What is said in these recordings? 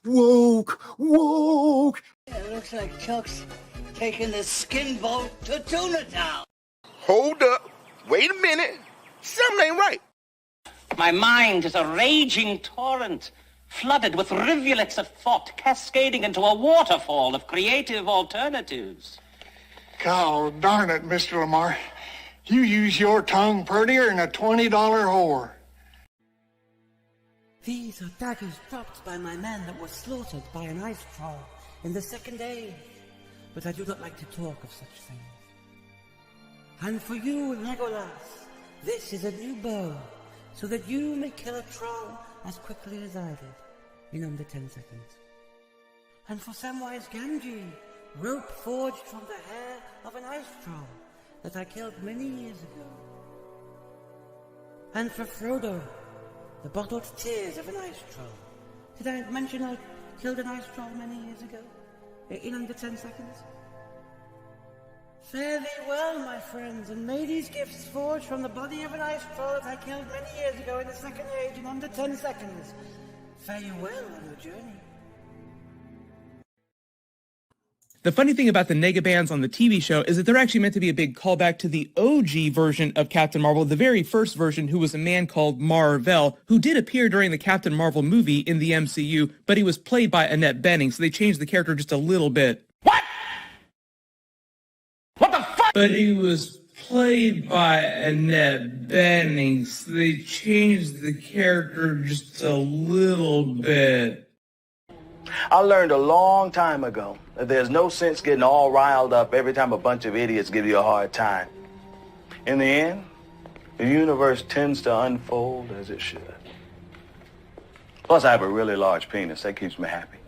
woke. It looks like Chuck's taking the skin boat to Tuna Town. Hold up. Wait a minute. Something ain't right. My mind is a raging torrent, flooded with rivulets of thought, cascading into a waterfall of creative alternatives. God darn it, Mr. Lamar. You use your tongue prettier than a $20 whore. These are daggers dropped by my men that were slaughtered by an ice troll in the second age. But I do not like to talk of such things. And for you, Legolas, this is a new bow, so that you may kill a troll as quickly as I did, in under 10 seconds. And for Samwise Gamgee, rope forged from the hair of an ice troll that I killed many years ago. And for Frodo, the bottled tears of an ice troll. Did I mention I killed an ice troll many years ago, in under 10 seconds? Fare thee well, my friends, and may these gifts forged from the body of an ice troll that I killed many years ago in the second age in under 10 seconds. Fare you well on your journey. The funny thing about the negabands on the TV show is that they're actually meant to be a big callback to the OG version of Captain Marvel, the very first version, who was a man called Mar-Vell, who did appear during the Captain Marvel movie in the MCU, but he was played by Annette Bening, so they changed the character just a little bit. What? What the fuck? But he was played by Annette Bening, so they changed the character just a little bit. I learned a long time ago that there's no sense getting all riled up every time a bunch of idiots give you a hard time. In the end, the universe tends to unfold as it should. Plus, I have a really large penis. That keeps me happy.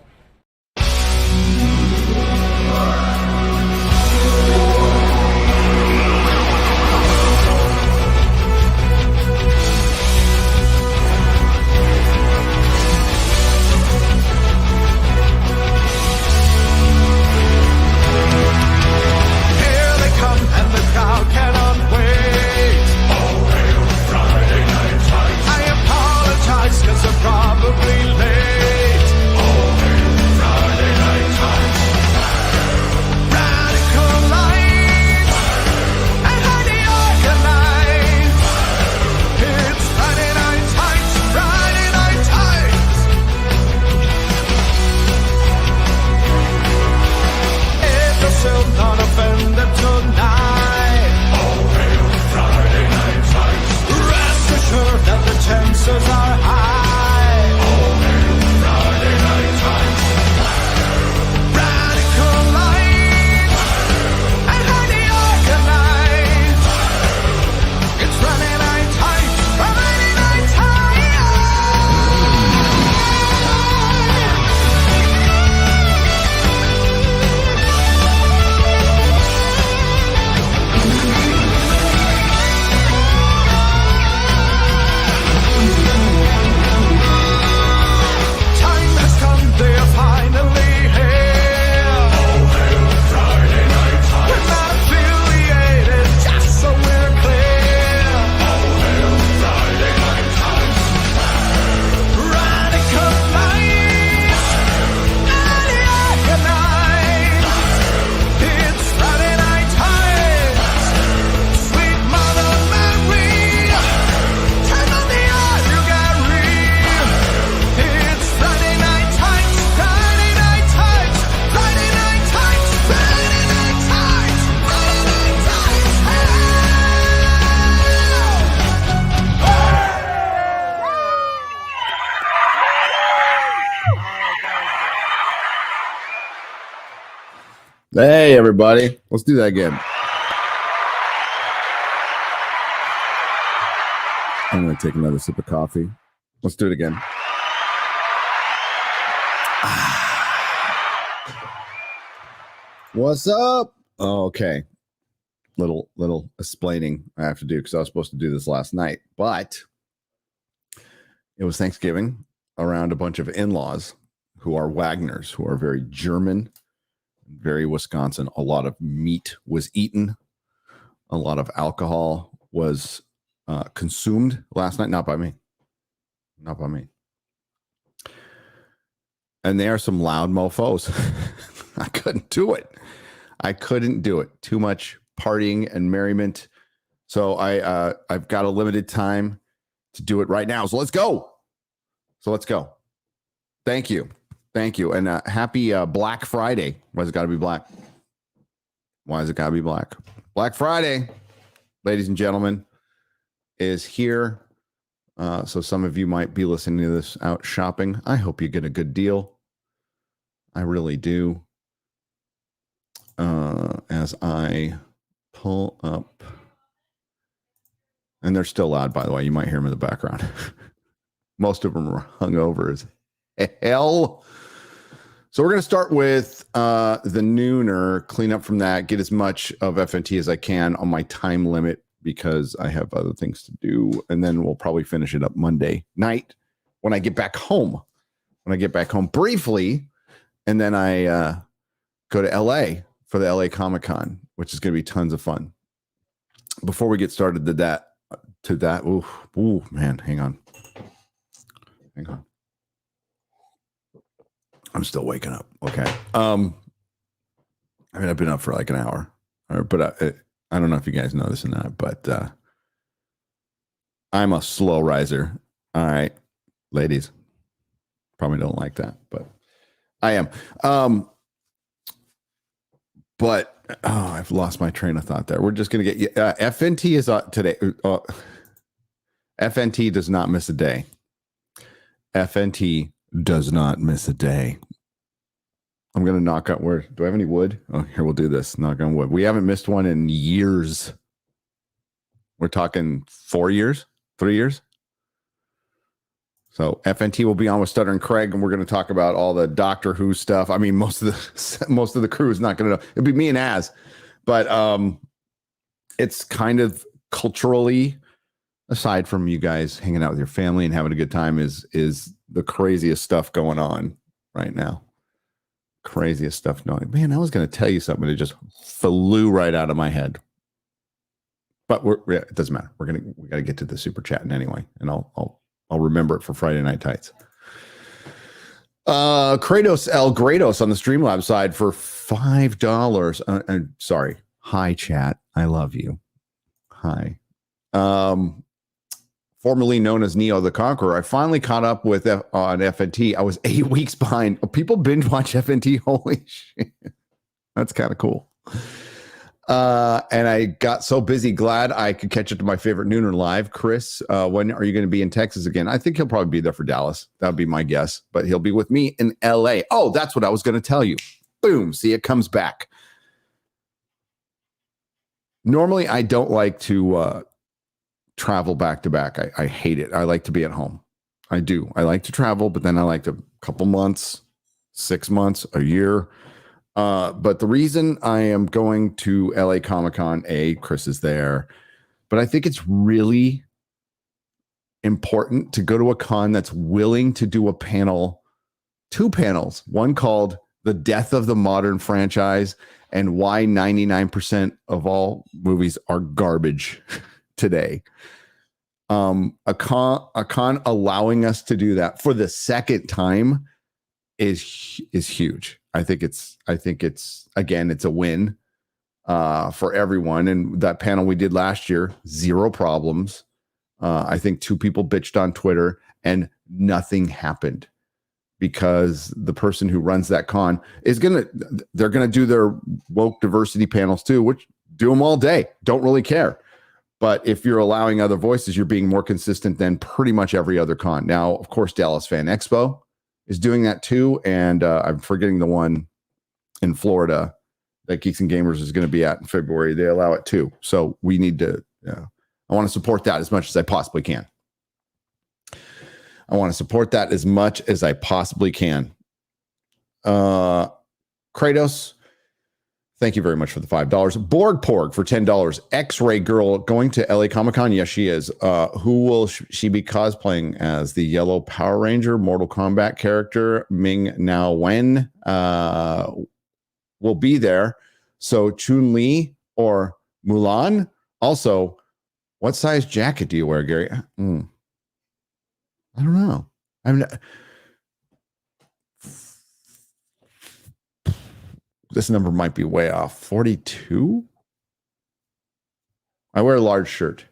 Hey, everybody. Let's do that again. I'm going to take another sip of coffee. Let's do it again. What's up? Okay. Little explaining I have to do because I was supposed to do this last night, but it was Thanksgiving around a bunch of in-laws who are Wagners, who are very German, very Wisconsin. A lot of meat was eaten. A lot of alcohol was consumed last night. Not by me. And they are some loud mofos. I couldn't do it. Too much partying and merriment. So I've got a limited time to do it right now. So let's go. Thank you. And happy Black Friday. Why has it got to be black? Black Friday, ladies and gentlemen, is here. So some of you might be listening to this out shopping. I hope you get a good deal. I really do. As I pull up, and they're still loud, by the way. You might hear them in the background. Most of them are hungover as hell. So we're going to start with the nooner, clean up from that, get as much of FNT as I can on my time limit because I have other things to do. And then we'll probably finish it up Monday night when I get back home. Briefly, and then I go to LA for the LA Comic-Con, which is going to be tons of fun. Before we get started to that, ooh, man, hang on. I'm still waking up. Okay. I've been up for like an hour, but I don't know if you guys know this or not, but I'm a slow riser. All right, ladies, probably don't like that, but I am. But I've lost my train of thought there. We're just going to get FNT is today. FNT does not miss a day. FNT does not miss a day. I'm going to knock on where. Do I have any wood? Oh, here, we'll do this. Knock on wood. We haven't missed one in years. We're talking 4 years, 3 years. So FNT will be on with Stutter and Craig, and we're going to talk about all the Doctor Who stuff. I mean, most of the crew is not going to know. It'll be me and Az, but it's kind of culturally, aside from you guys hanging out with your family and having a good time, is the craziest stuff going on right now. Craziest stuff going. Man, I was going to tell you something. It just flew right out of my head. But it doesn't matter. We got to get to the super chatting anyway, and I'll remember it for Friday Night Tights. Kratos El Grados on the Streamlabs side for $5. Sorry. Hi, chat. I love you. Hi. Formerly known as Neo the Conqueror. I finally caught up with on FNT. I was 8 weeks behind. People binge watch FNT. Holy shit. That's kind of cool. And I got so busy, glad I could catch up to my favorite nooner live. Chris, when are you going to be in Texas again? I think he'll probably be there for Dallas. That would be my guess. But he'll be with me in LA. Oh, that's what I was going to tell you. Boom. See, it comes back. Normally, I don't like to travel back to back. I hate it. I like to be at home. I do. I like to travel, but then I like to couple months, 6 months, a year. But the reason I am going to LA Comic-Con, Chris is there, but I think it's really important to go to a con that's willing to do a panel, 2 panels, one called The Death of the Modern Franchise and Why 99% of all movies are garbage today. A con allowing us to do that for the second time is huge. I think it's again, it's a win for everyone. And that panel we did last year, 0 problems. I think 2 people bitched on Twitter and nothing happened because the person who runs that con they're gonna do their woke diversity panels too, which do them all day. Don't really care. But if you're allowing other voices, you're being more consistent than pretty much every other con. Now, of course, Dallas Fan Expo is doing that too. And I'm forgetting the one in Florida that Geeks and Gamers is going to be at in February. They allow it too. So we need to, I want to support that as much as I possibly can. Kratos, thank you very much for the $5. Borg Porg for $10. X-Ray Girl going to LA Comic-Con. Yes, she is. Who will she be cosplaying as? The Yellow Power Ranger Mortal Kombat character Ming Na Wen will be there. So Chun-Li or Mulan. Also, what size jacket do you wear, Gary? I don't know. this number might be way off. 42? I wear a large shirt.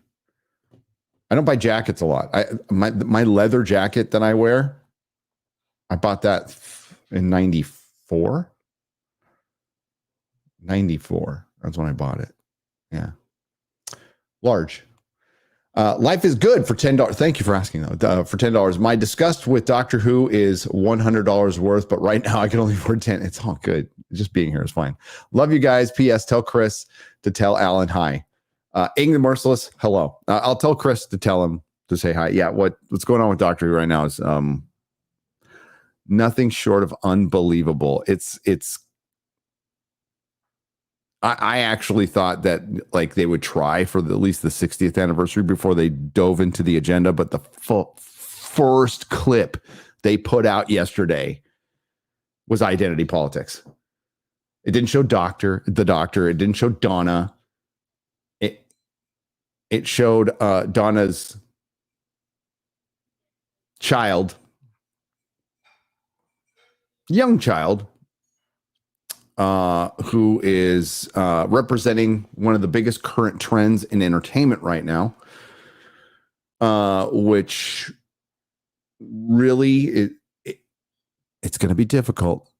I don't buy jackets a lot. My leather jacket that I wear, I bought that in 94. 94. That's when I bought it. Yeah. Large. Life is good for $10. Thank you for asking, though. For $10. My disgust with Doctor Who is $100 worth, but right now I can only afford 10. It's all good. Just being here is fine. Love you guys. P.S. Tell Chris to tell Alan hi. Ing the Merciless, hello. I'll tell Chris to tell him to say hi. Yeah, what's going on with Doctor Who right now is nothing short of unbelievable. I actually thought that like they would try for at least the 60th anniversary before they dove into the agenda, but the first clip they put out yesterday was identity politics. It didn't show the doctor. It didn't show Donna. It showed Donna's young child, who is representing one of the biggest current trends in entertainment right now, which really it's going to be difficult,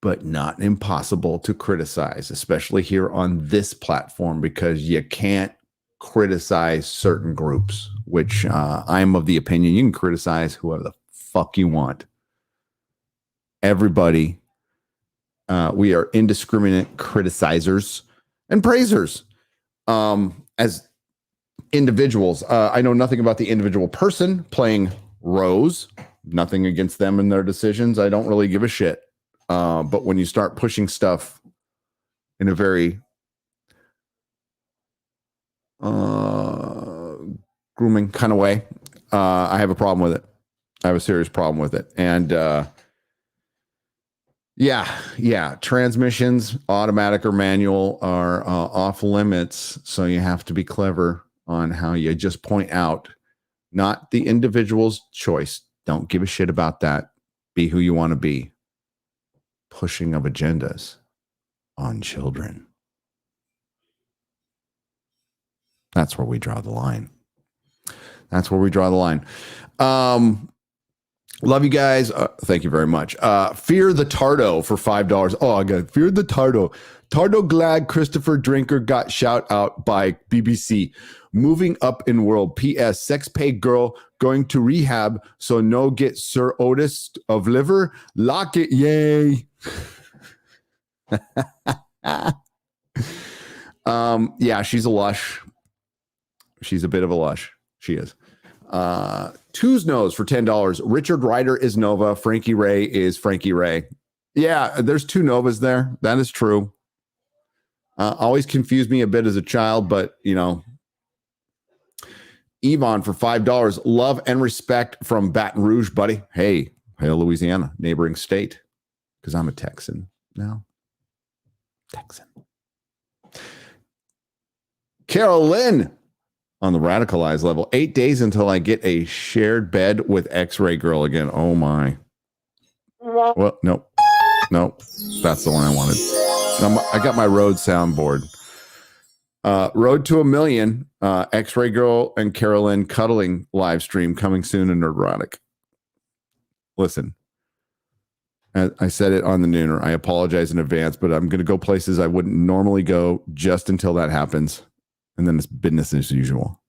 but not impossible to criticize, especially here on this platform, because you can't criticize certain groups, which I'm of the opinion you can criticize whoever the fuck you want. Everybody. We are indiscriminate criticizers and praisers as individuals. I know nothing about the individual person playing Rose. Nothing against them and their decisions. I don't really give a shit. But when you start pushing stuff in a very grooming kind of way, I have a problem with it. I have a serious problem with it. And yeah. Transmissions, automatic or manual, are off limits. So you have to be clever on how you just point out, not the individual's choice. Don't give a shit about that. Be who you want to be. Pushing of agendas on children. That's where we draw the line. Love you guys. Thank you very much. Fear the Tardo for $5. Oh, I got Fear the Tardo. Tardo glad Christopher Drinker got shout out by BBC. Moving up in world. P.S. Sex pay girl going to rehab. So no get Sir Otis of liver. Lock it. Yay. Yeah, she's a lush. She's a bit of a lush. She is. Two's Nose for $10. Richard Ryder is Nova. Frankie Ray is Frankie Ray. Yeah, there's two Novas there. That is true. Always confused me a bit as a child, but you know. Yvonne for $5. Love and respect from Baton Rouge, buddy. Hey, Louisiana, neighboring state. Because I'm a Texan now. Carol Lynn on the radicalized level. 8 days until I get a shared bed with X-Ray Girl again. Oh my. Well, nope. That's the one I wanted. I got my Rode soundboard. Road to 1 million. X-Ray Girl and Carolyn cuddling live stream coming soon in Nerdrotic. Listen, I said it on the nooner. I apologize in advance, but I'm going to go places I wouldn't normally go just until that happens. And then it's business as usual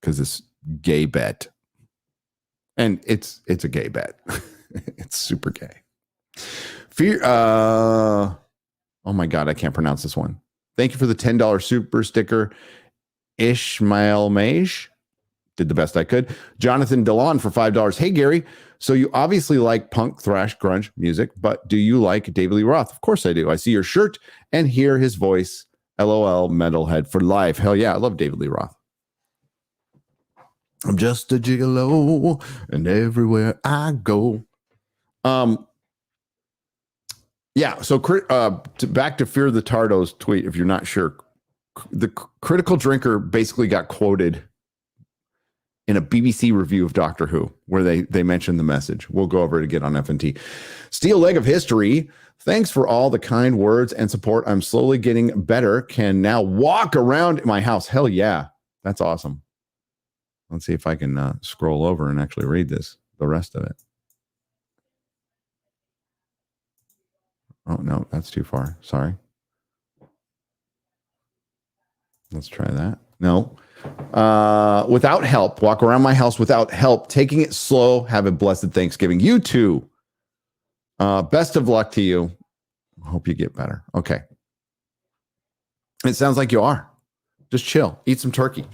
because it's gay bet. And it's a gay bet. It's super gay. Fear. Oh my God, I can't pronounce this one. Thank you for the $10 super sticker. Ishmael Mage. Did the best I could. Jonathan DeLon for $5. Hey, Gary. So you obviously like punk, thrash, grunge music, but do you like David Lee Roth? Of course I do. I see your shirt and hear his voice. LOL, metalhead for life. Hell yeah, I love David Lee Roth. I'm just a gigolo, and everywhere I go. Yeah, so back to Fear the Tardo's tweet, if you're not sure. The critical drinker basically got quoted in a BBC review of Doctor Who, where they mentioned the message. We'll go over it again on FNT. Steel Leg of History. Thanks for all the kind words and support. I'm slowly getting better. Can now walk around my house. Hell yeah. That's awesome. Let's see if I can scroll over and actually read the rest of it. Oh, no, that's too far. Sorry. Let's try that. No. Without help. Walk around my house without help. Taking it slow. Have a blessed Thanksgiving. You too. Best of luck to you. Hope you get better. Okay. It sounds like you are. Just chill. Eat some turkey.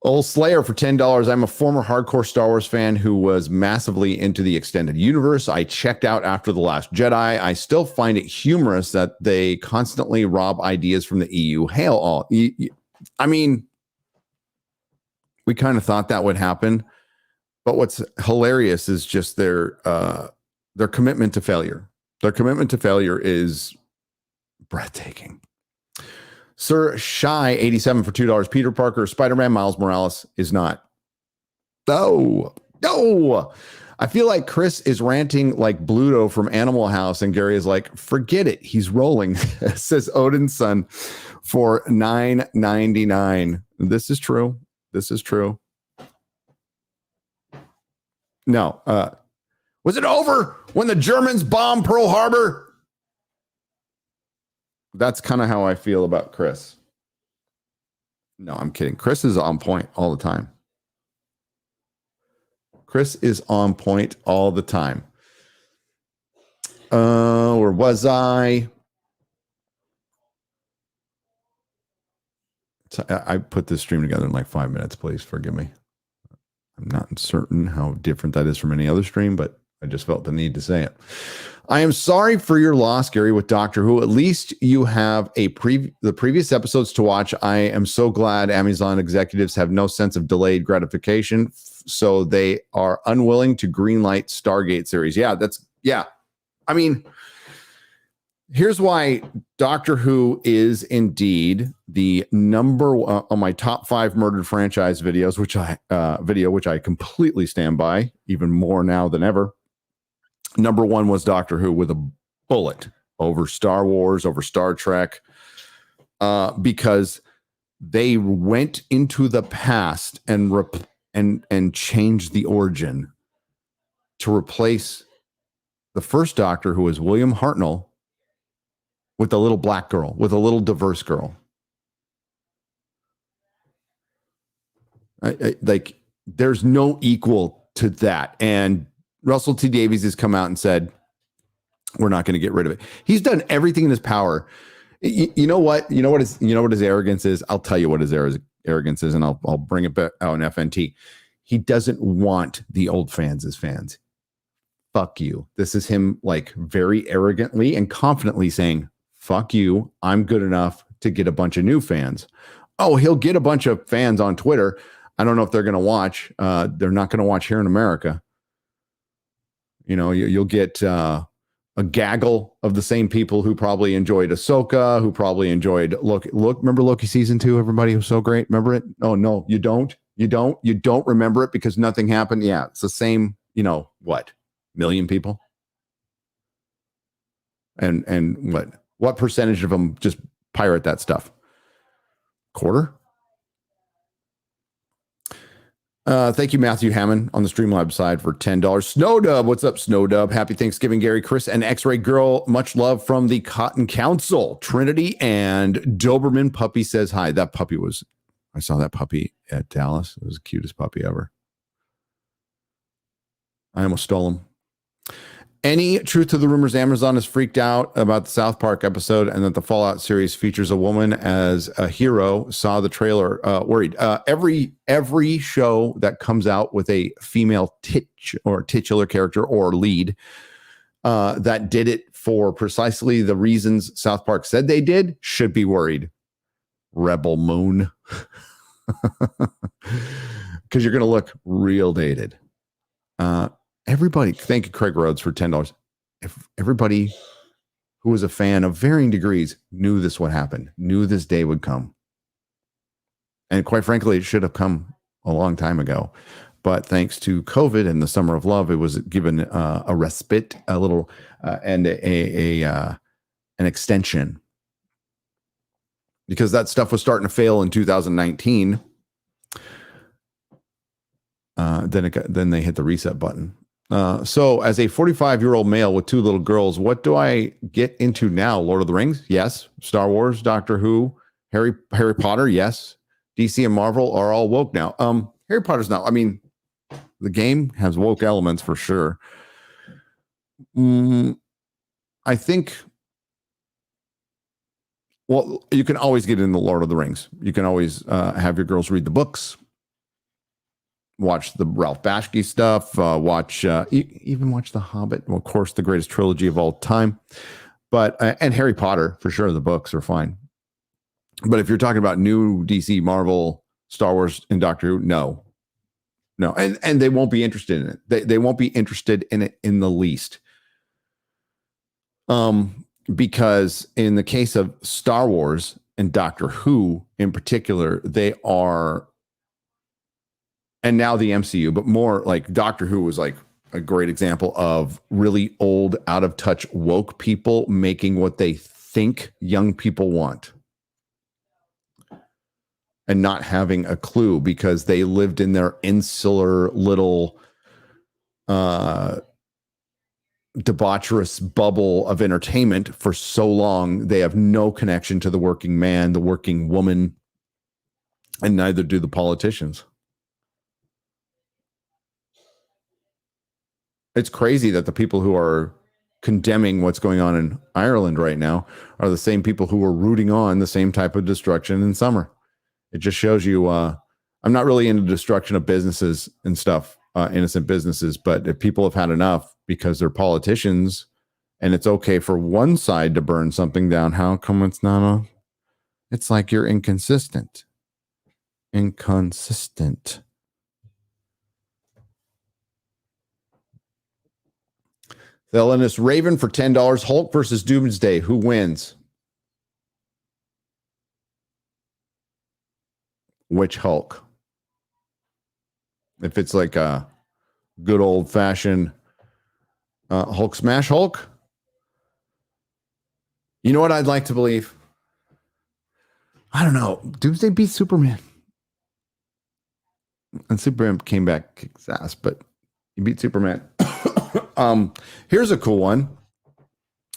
Old Slayer for $10. I'm a former hardcore Star Wars fan who was massively into the extended universe. I checked out after The Last Jedi. I still find it humorous that they constantly rob ideas from the EU. Hail all. I mean, we kind of thought that would happen, but what's hilarious is just their commitment to failure. Their commitment to failure is breathtaking. Sir Shy 87 for $2. Peter Parker, Spider-Man, Miles Morales is not. No. I feel like Chris is ranting like Bluto from Animal House, and Gary is like, forget it. He's rolling. Says Odin's son for $9.99. This is true. No. Was it over when the Germans bombed Pearl Harbor? That's kind of how I feel about Chris. No, I'm kidding. Chris is on point all the time. Where was I? I put this stream together in like 5 minutes. Please forgive me. I'm not certain how different that is from any other stream, but I just felt the need to say it. I am sorry for your loss, Gary, with Doctor Who. At least you have the previous episodes to watch. I am so glad Amazon executives have no sense of delayed gratification, so they are unwilling to greenlight Stargate series. Yeah. I mean, here's why Doctor Who is indeed the number one on my top 5 murdered franchise videos, which I completely stand by, even more now than ever. Number 1 was Doctor Who with a bullet over Star Wars, over Star Trek, because they went into the past and changed the origin to replace the first Doctor, who was William Hartnell, with a little black girl, with a little diverse girl. Like, there's no equal to that. And Russell T Davies has come out and said, we're not going to get rid of it. He's done everything in his power. You know what his arrogance is? I'll tell you what his arrogance is, and I'll bring it back out in FNT. He doesn't want the old fans as fans. Fuck you. This is him, like, very arrogantly and confidently saying, fuck you. I'm good enough to get a bunch of new fans. Oh, he'll get a bunch of fans on Twitter. I don't know if they're going to watch. They're not going to watch here in America. You know, you'll get a gaggle of the same people who probably enjoyed Ahsoka, who probably enjoyed remember Loki season 2, everybody? Was so great. Remember it? Oh, no, you don't remember it because nothing happened. Yeah, it's the same, million people. And what percentage of them just pirate that stuff? Quarter? Thank you, Matthew Hammond, on the Streamlabs side for $10. Snowdub, what's up, Snowdub? Happy Thanksgiving, Gary, Chris, and X-Ray Girl. Much love from the Cotton Council. Trinity and Doberman Puppy says hi. I saw that puppy at Dallas. It was the cutest puppy ever. I almost stole him. Any truth to the rumors Amazon is freaked out about the South Park episode and that the Fallout series features a woman as a hero? Saw the trailer, worried. Every show that comes out with a female titular character or lead that did it for precisely the reasons South Park said they did should be worried. Rebel Moon. Because you're going to look real dated. Everybody, thank you, Craig Rhodes, for $10. If everybody who was a fan of varying degrees knew this would happen, knew this day would come. And quite frankly, it should have come a long time ago. But thanks to COVID and the Summer of Love, it was given a respite, a little, and an extension. Because that stuff was starting to fail in 2019. Then they hit the reset button. So as a 45-year-old male with 2 little girls, what do I get into now? Lord of the Rings? Yes. Star Wars, Doctor Who, Harry Potter? Yes. DC and Marvel are all woke now. Harry Potter's not. I mean, the game has woke elements for sure. I think, well, you can always get into Lord of the Rings. You can always have your girls read the books, watch the Ralph Bakshi stuff, even watch The Hobbit. Well, of course, the greatest trilogy of all time. But and Harry Potter, for sure, the books are fine. But if you're talking about new DC, Marvel, Star Wars, and Doctor Who, no. And they won't be interested in it. They won't be interested in it in the least. Because in the case of Star Wars and Doctor Who in particular, they are, and now the MCU, but more like Doctor Who was like a great example of really old, out of touch, woke people making what they think young people want and not having a clue because they lived in their insular little debaucherous bubble of entertainment for so long. They have no connection to the working man, the working woman, and neither do the politicians. It's crazy that the people who are condemning what's going on in Ireland right now are the same people who are rooting on the same type of destruction in summer. It just shows you, I'm not really into destruction of businesses and stuff, innocent businesses, but if people have had enough because they're politicians and it's okay for one side to burn something down, how come it's not it's like you're inconsistent. Inconsistent. Villainous Raven for $10. Hulk versus Doomsday. Who wins? Which Hulk? If it's like a good old fashioned Hulk smash Hulk, you know what I'd like to believe? I don't know. Doomsday beat Superman. And Superman came back, kicked ass, but he beat Superman. Here's a cool one.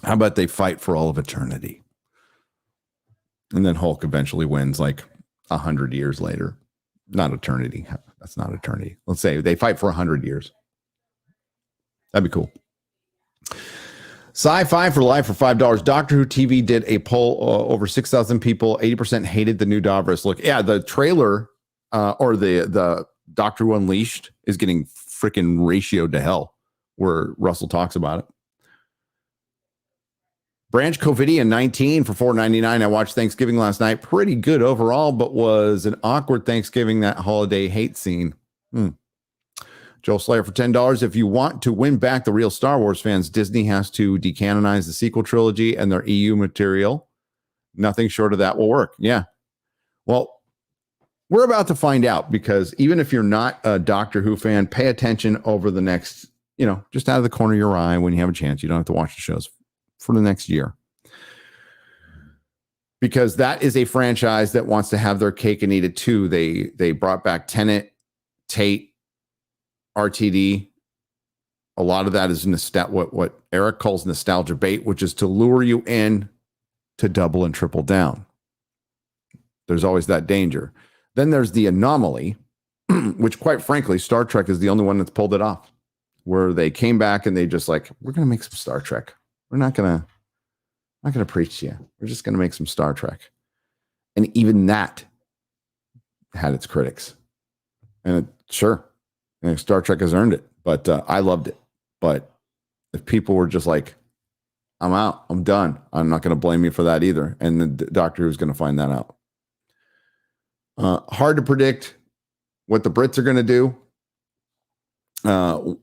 How about they fight for all of eternity? And then Hulk eventually wins like 100 years later. Not eternity. That's not eternity. Let's say they fight for 100 years. That'd be cool. Sci-fi for life for $5. Doctor Who TV did a poll. Over 6,000 people. 80% hated the new Davros look. Yeah, the trailer or the Doctor Who Unleashed is getting freaking ratioed to hell, where Russell talks about it. Branch Covidian 19 for $4.99. I watched Thanksgiving last night. Pretty good overall, but was an awkward Thanksgiving, that holiday hate scene. Joel Slayer for $10. If you want to win back the real Star Wars fans, Disney has to decanonize the sequel trilogy and their EU material. Nothing short of that will work. Yeah. Well, we're about to find out, because even if you're not a Doctor Who fan, pay attention over the next, just out of the corner of your eye when you have a chance. You don't have to watch the shows for the next year. Because that is a franchise that wants to have their cake and eat it too. They brought back Tennant, Tate, RTD. A lot of that is what Eric calls nostalgia bait, which is to lure you in to double and triple down. There's always that danger. Then there's the anomaly, which quite frankly, Star Trek is the only one that's pulled it off, where they came back and they just like, we're going to make some Star Trek. We're not going to preach to you. We're just going to make some Star Trek. And even that had its critics. And sure, Star Trek has earned it, but I loved it. But if people were just like, I'm out, I'm done, I'm not going to blame you for that either. And the Doctor Who is going to find that out. Hard to predict what the Brits are going to do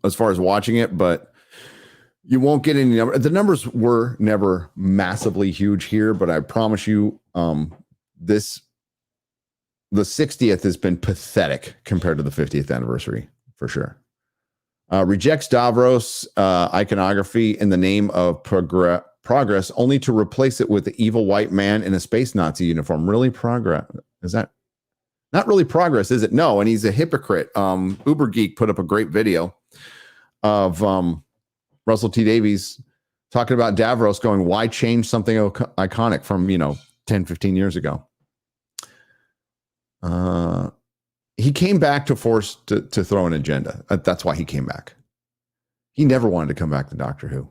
as far as watching it, but you won't get any number. The numbers were never massively huge here, but I promise you, this the 60th has been pathetic compared to the 50th anniversary, for sure. Rejects Davros iconography in the name of progress, only to replace it with the evil white man in a space Nazi uniform. Really progress? Is that not really progress, is it? No, and he's a hypocrite. Uber Geek put up a great video of Russell T. Davies talking about Davros going, why change something iconic from, 10, 15 years ago? He came back to force to throw an agenda. That's why he came back. He never wanted to come back to Doctor Who.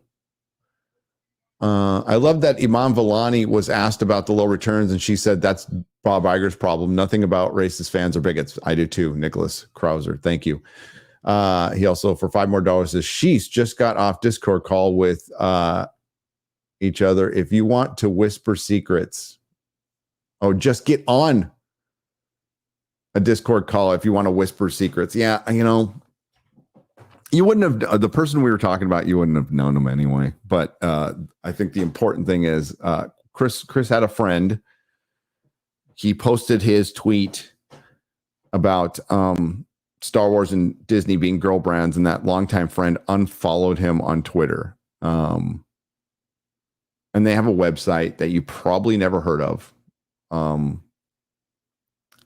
I love that Iman Vellani was asked about the low returns, and she said that's Bob Iger's problem. Nothing about racist fans or bigots. I do too, Nicholas Krauser. Thank you. He also, for $5 more, says, Sheesh, just got off Discord call with each other. If you want to whisper secrets, just get on a Discord call if you want to whisper secrets. Yeah, you wouldn't have, the person we were talking about, you wouldn't have known him anyway. But I think the important thing is Chris had a friend. He posted his tweet about Star Wars and Disney being girl brands, and that longtime friend unfollowed him on Twitter. And they have a website that you probably never heard of.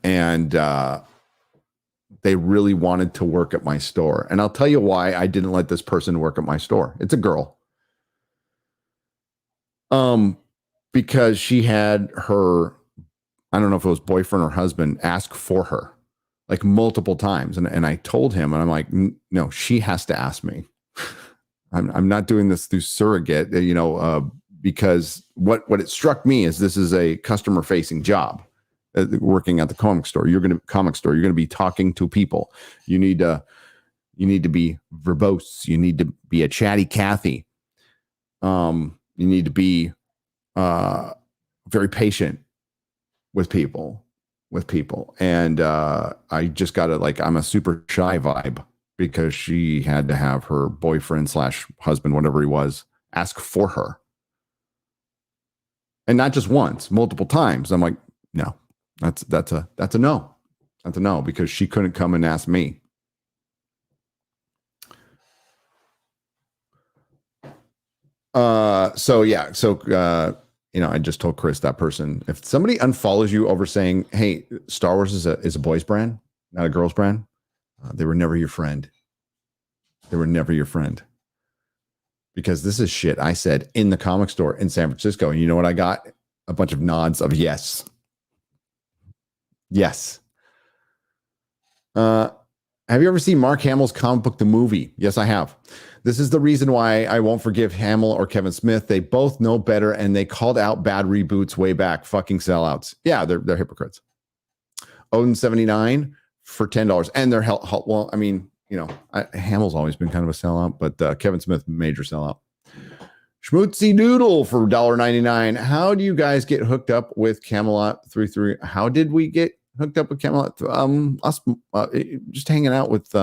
And they really wanted to work at my store. And I'll tell you why I didn't let this person work at my store. It's a girl. Because she had her, I don't know if it was boyfriend or husband, ask for her like multiple times. And I told him, and I'm like, no, she has to ask me. I'm not doing this through surrogate, because what it struck me is this is a customer facing job. Working at the comic store, you're going to be talking to people. You need to be verbose. You need to be a chatty Cathy. You need to be very patient with people. And I just got I'm a super shy vibe because she had to have her boyfriend / husband, whatever he was, ask for her. And not just once, multiple times. I'm like, no. That's a no. That's a no, because she couldn't come and ask me. I just told Chris, that person, if somebody unfollows you over saying, hey, Star Wars is a boys brand, not a girls brand, they were never your friend. They were never your friend. Because this is shit I said in the comic store in San Francisco. And you know what I got? A bunch of nods of yes. Yes. Have you ever seen Mark Hamill's comic book, the movie? Yes, I have. This is the reason why I won't forgive Hamill or Kevin Smith. They both know better, and they called out bad reboots way back. Fucking sellouts. Yeah, they're hypocrites. Odin 79 for $10, and they're well. I mean, Hamill's always been kind of a sellout, but Kevin Smith, major sellout. Schmutzy Doodle for $1.99. How do you guys get hooked up with Camelot 33? How did we get hooked up with Camelot? Us just hanging out with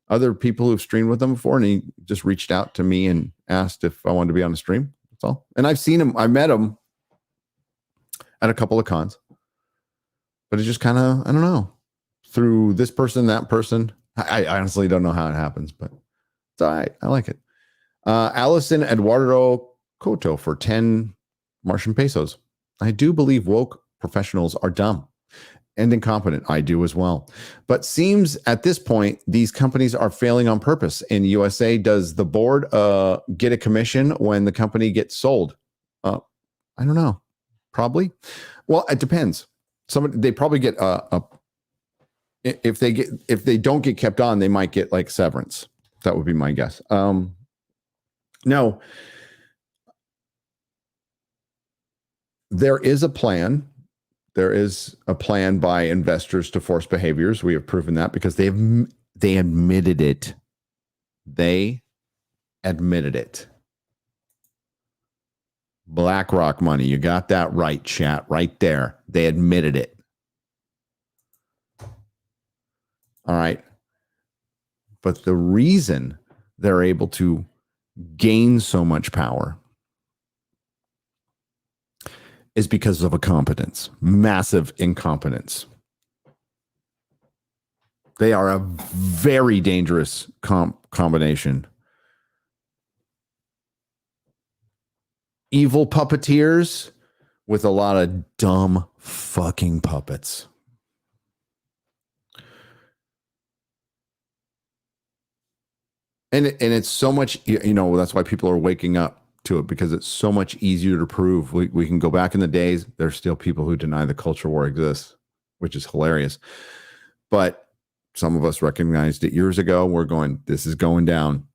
other people who've streamed with them before, and he just reached out to me and asked if I wanted to be on the stream. That's all. And I've seen him. I met him at a couple of cons, but it's just kind of, I don't know, through this person, that person. I honestly don't know how it happens, but it's all right. I like it. Allison Eduardo Coto for 10 Martian pesos. I do believe woke professionals are dumb and incompetent. I do as well. But seems at this point, these companies are failing on purpose. In USA, does the board get a commission when the company gets sold? I don't know. Probably. Well, it depends. They probably get if they don't get kept on, they might get like severance. That would be my guess. No, there is a plan. There is a plan by investors to force behaviors. We have proven that because they admitted it. They admitted it. BlackRock money. You got that right, chat, right there. They admitted it. All right. But the reason they're able to gain so much power is because of a competence, massive incompetence. They are a very dangerous combination. Evil puppeteers with a lot of dumb fucking puppets. And it's so much, that's why people are waking up to it, because it's so much easier to prove. We can go back in the days. There's still people who deny the culture war exists, which is hilarious. But some of us recognized it years ago. We're going, this is going down.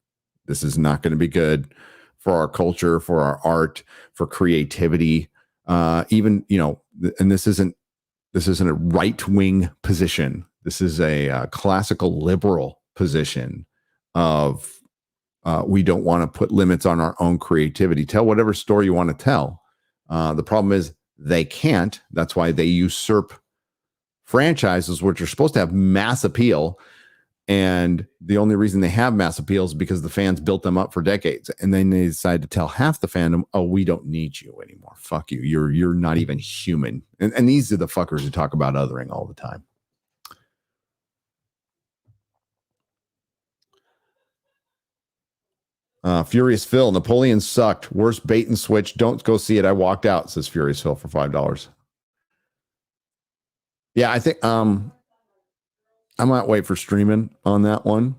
This is not going to be good for our culture, for our art, for creativity. Even, and this isn't a right-wing position. This is a classical liberal position of we don't want to put limits on our own creativity. Tell whatever story you want to tell. The problem is they can't. That's why they usurp franchises, which are supposed to have mass appeal. And the only reason they have mass appeal is because the fans built them up for decades. And then they decide to tell half the fandom, oh, we don't need you anymore. Fuck you. You're not even human. And these are the fuckers who talk about othering all the time. Furious Phil, Napoleon sucked. Worst bait and switch. Don't go see it. I walked out, says Furious Phil for $5. Yeah, I think I might wait for streaming on that one.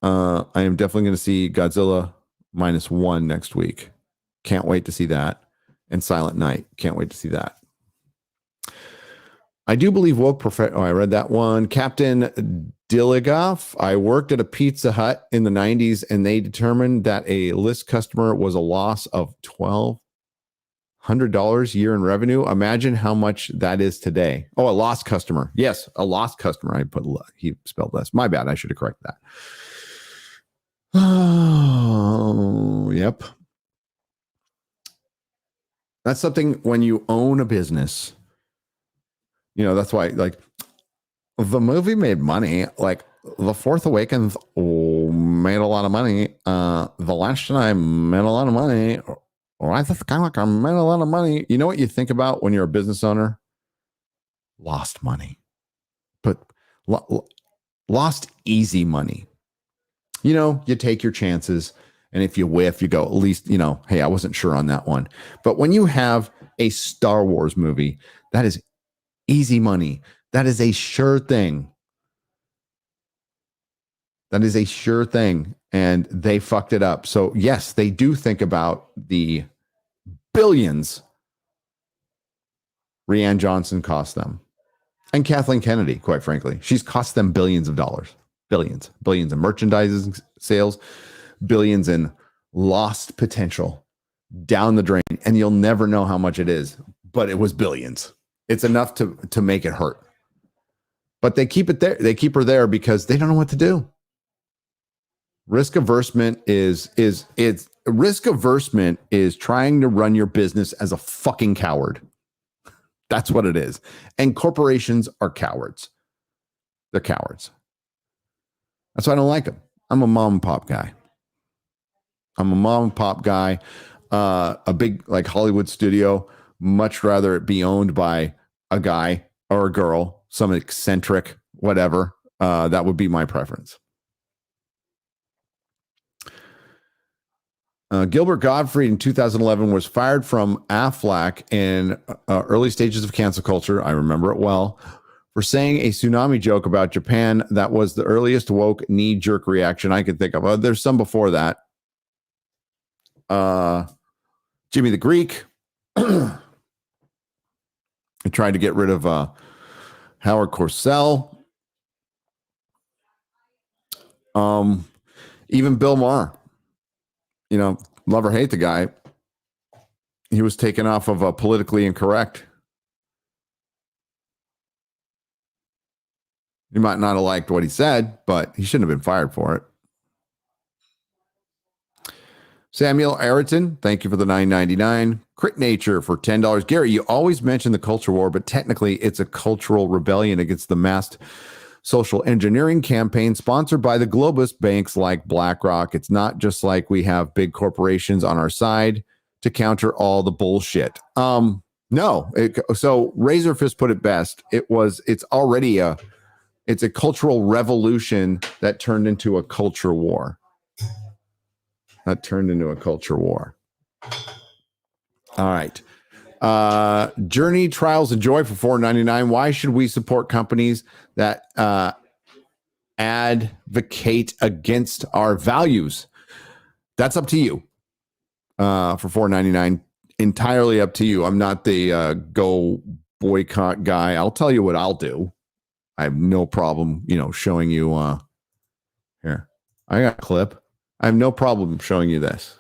I am definitely going to see Godzilla -1 next week. Can't wait to see that. And Silent Night. Can't wait to see that. I do believe woke I read that one. Captain Diligoff. I worked at a Pizza Hut in the 90s, and they determined that a list customer was a loss of $1,200 a year in revenue. Imagine how much that is today. Oh, a lost customer. Yes, a lost customer. He spelled less. My bad. I should have corrected that. Oh, yep. That's something when you own a business. That's why, like, the movie made money. Like, The Force Awakens made a lot of money. The Last Jedi made a lot of money. Rise of Skywalker made a lot of money. You know what you think about when you're a business owner? Lost money. But lost easy money. You take your chances. And if you whiff, you go, at least, hey, I wasn't sure on that one. But when you have a Star Wars movie, that is easy money. That is a sure thing. That is a sure thing. And they fucked it up. So yes, they do think about the billions Rian Johnson cost them. And Kathleen Kennedy, quite frankly. She's cost them billions of dollars. Billions in merchandising sales, billions in lost potential down the drain. And you'll never know how much it is, but it was billions. It's enough to make it hurt. But they keep it there. They keep her there because they don't know what to do. Risk aversion is trying to run your business as a fucking coward. That's what it is. And corporations are cowards. They're cowards. That's why I don't like them. I'm a mom and pop guy. A big, like, Hollywood studio. Much rather it be owned by a guy or a girl, some eccentric, whatever. That would be my preference. Gilbert Gottfried in 2011 was fired from Aflac in early stages of cancel culture. I remember it well. For saying a tsunami joke about Japan. That was the earliest woke knee-jerk reaction I could think of. There's some before that. Jimmy the Greek. I tried to get rid of Howard Cosell. Even Bill Maher. Love or hate the guy. He was taken off of politically incorrect. You might not have liked what he said, but he shouldn't have been fired for it. Samuel Ayrton, thank you for the $9.99. Crit Nature for $10. Gary, you always mention the culture war, but technically it's a cultural rebellion against the masked social engineering campaign sponsored by the globalist banks like BlackRock. It's not just like we have big corporations on our side to counter all the bullshit. So Razorfist put it best. It's already a It's a cultural revolution that turned into a culture war. All right. Journey Trials of Joy for $4.99. Why should we support companies that advocate against our values? That's up to you. For $4.99, entirely up to you. I'm not the go boycott guy. I'll tell you what I'll do. I have no problem, showing you. Here, I got a clip. I have no problem showing you this.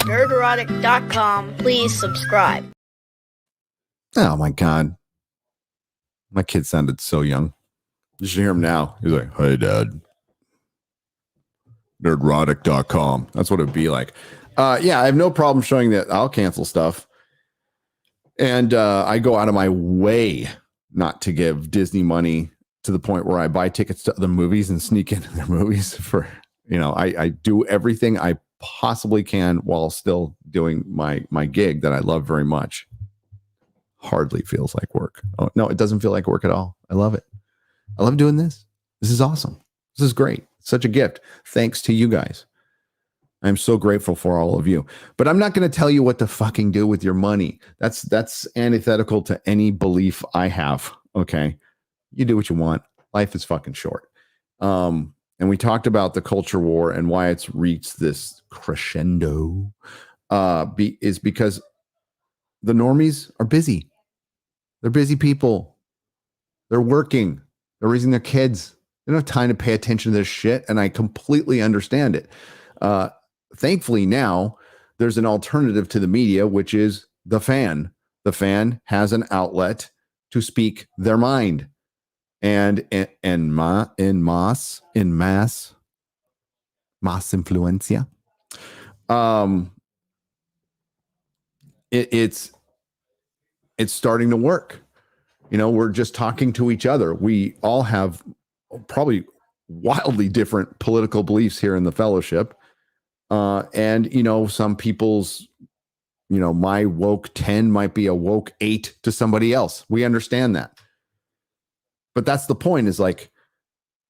Nerdrotic.com. Please subscribe. Oh my God. My kid sounded so young. You should hear him now. He's like, "Hey, Dad." Nerdrotic.com. That's what it'd be like. Yeah, I have no problem showing that. I'll cancel stuff. And I go out of my way not to give Disney money to the point where I buy tickets to other movies and sneak into their movies for, I do everything I possibly can while still doing my gig that I love very much. Hardly feels like work. Oh, no, it doesn't feel like work at all. I love it. I love doing this. This is awesome. This is great. Such a gift. Thanks to you guys. I'm so grateful for all of you. But I'm not going to tell you what to fucking do with your money. That's antithetical to any belief I have. Okay. You do what you want. Life is fucking short. And we talked about the culture war and why it's reached this crescendo is because the normies are busy. They're busy people. They're working. They're raising their kids. They don't have time to pay attention to this shit. And I completely understand it. Thankfully now there's an alternative to the media, which is the fan. The fan has an outlet to speak their mind. And in mass influencia. It's starting to work. We're just talking to each other. We all have probably wildly different political beliefs here in the fellowship. And some people's, my woke 10 might be a woke 8 to somebody else. We understand that. But that's the point, is like,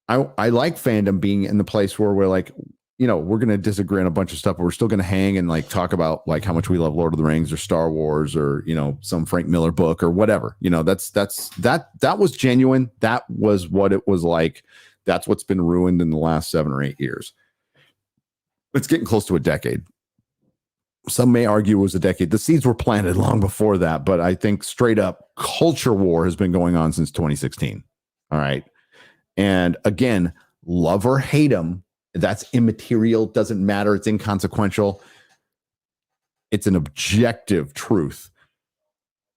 I like fandom being in the place where we're like, we're going to disagree on a bunch of stuff, but we're still going to hang and like talk about like how much we love Lord of the Rings or Star Wars or, some Frank Miller book or whatever. That was genuine. That was what it was like. That's what's been ruined in the last 7 or 8 years. It's getting close to a decade. Some may argue it was a decade. The seeds were planted long before that, but I think straight up culture war has been going on since 2016. All right. And again, love or hate them, that's immaterial. Doesn't matter. It's inconsequential. It's an objective truth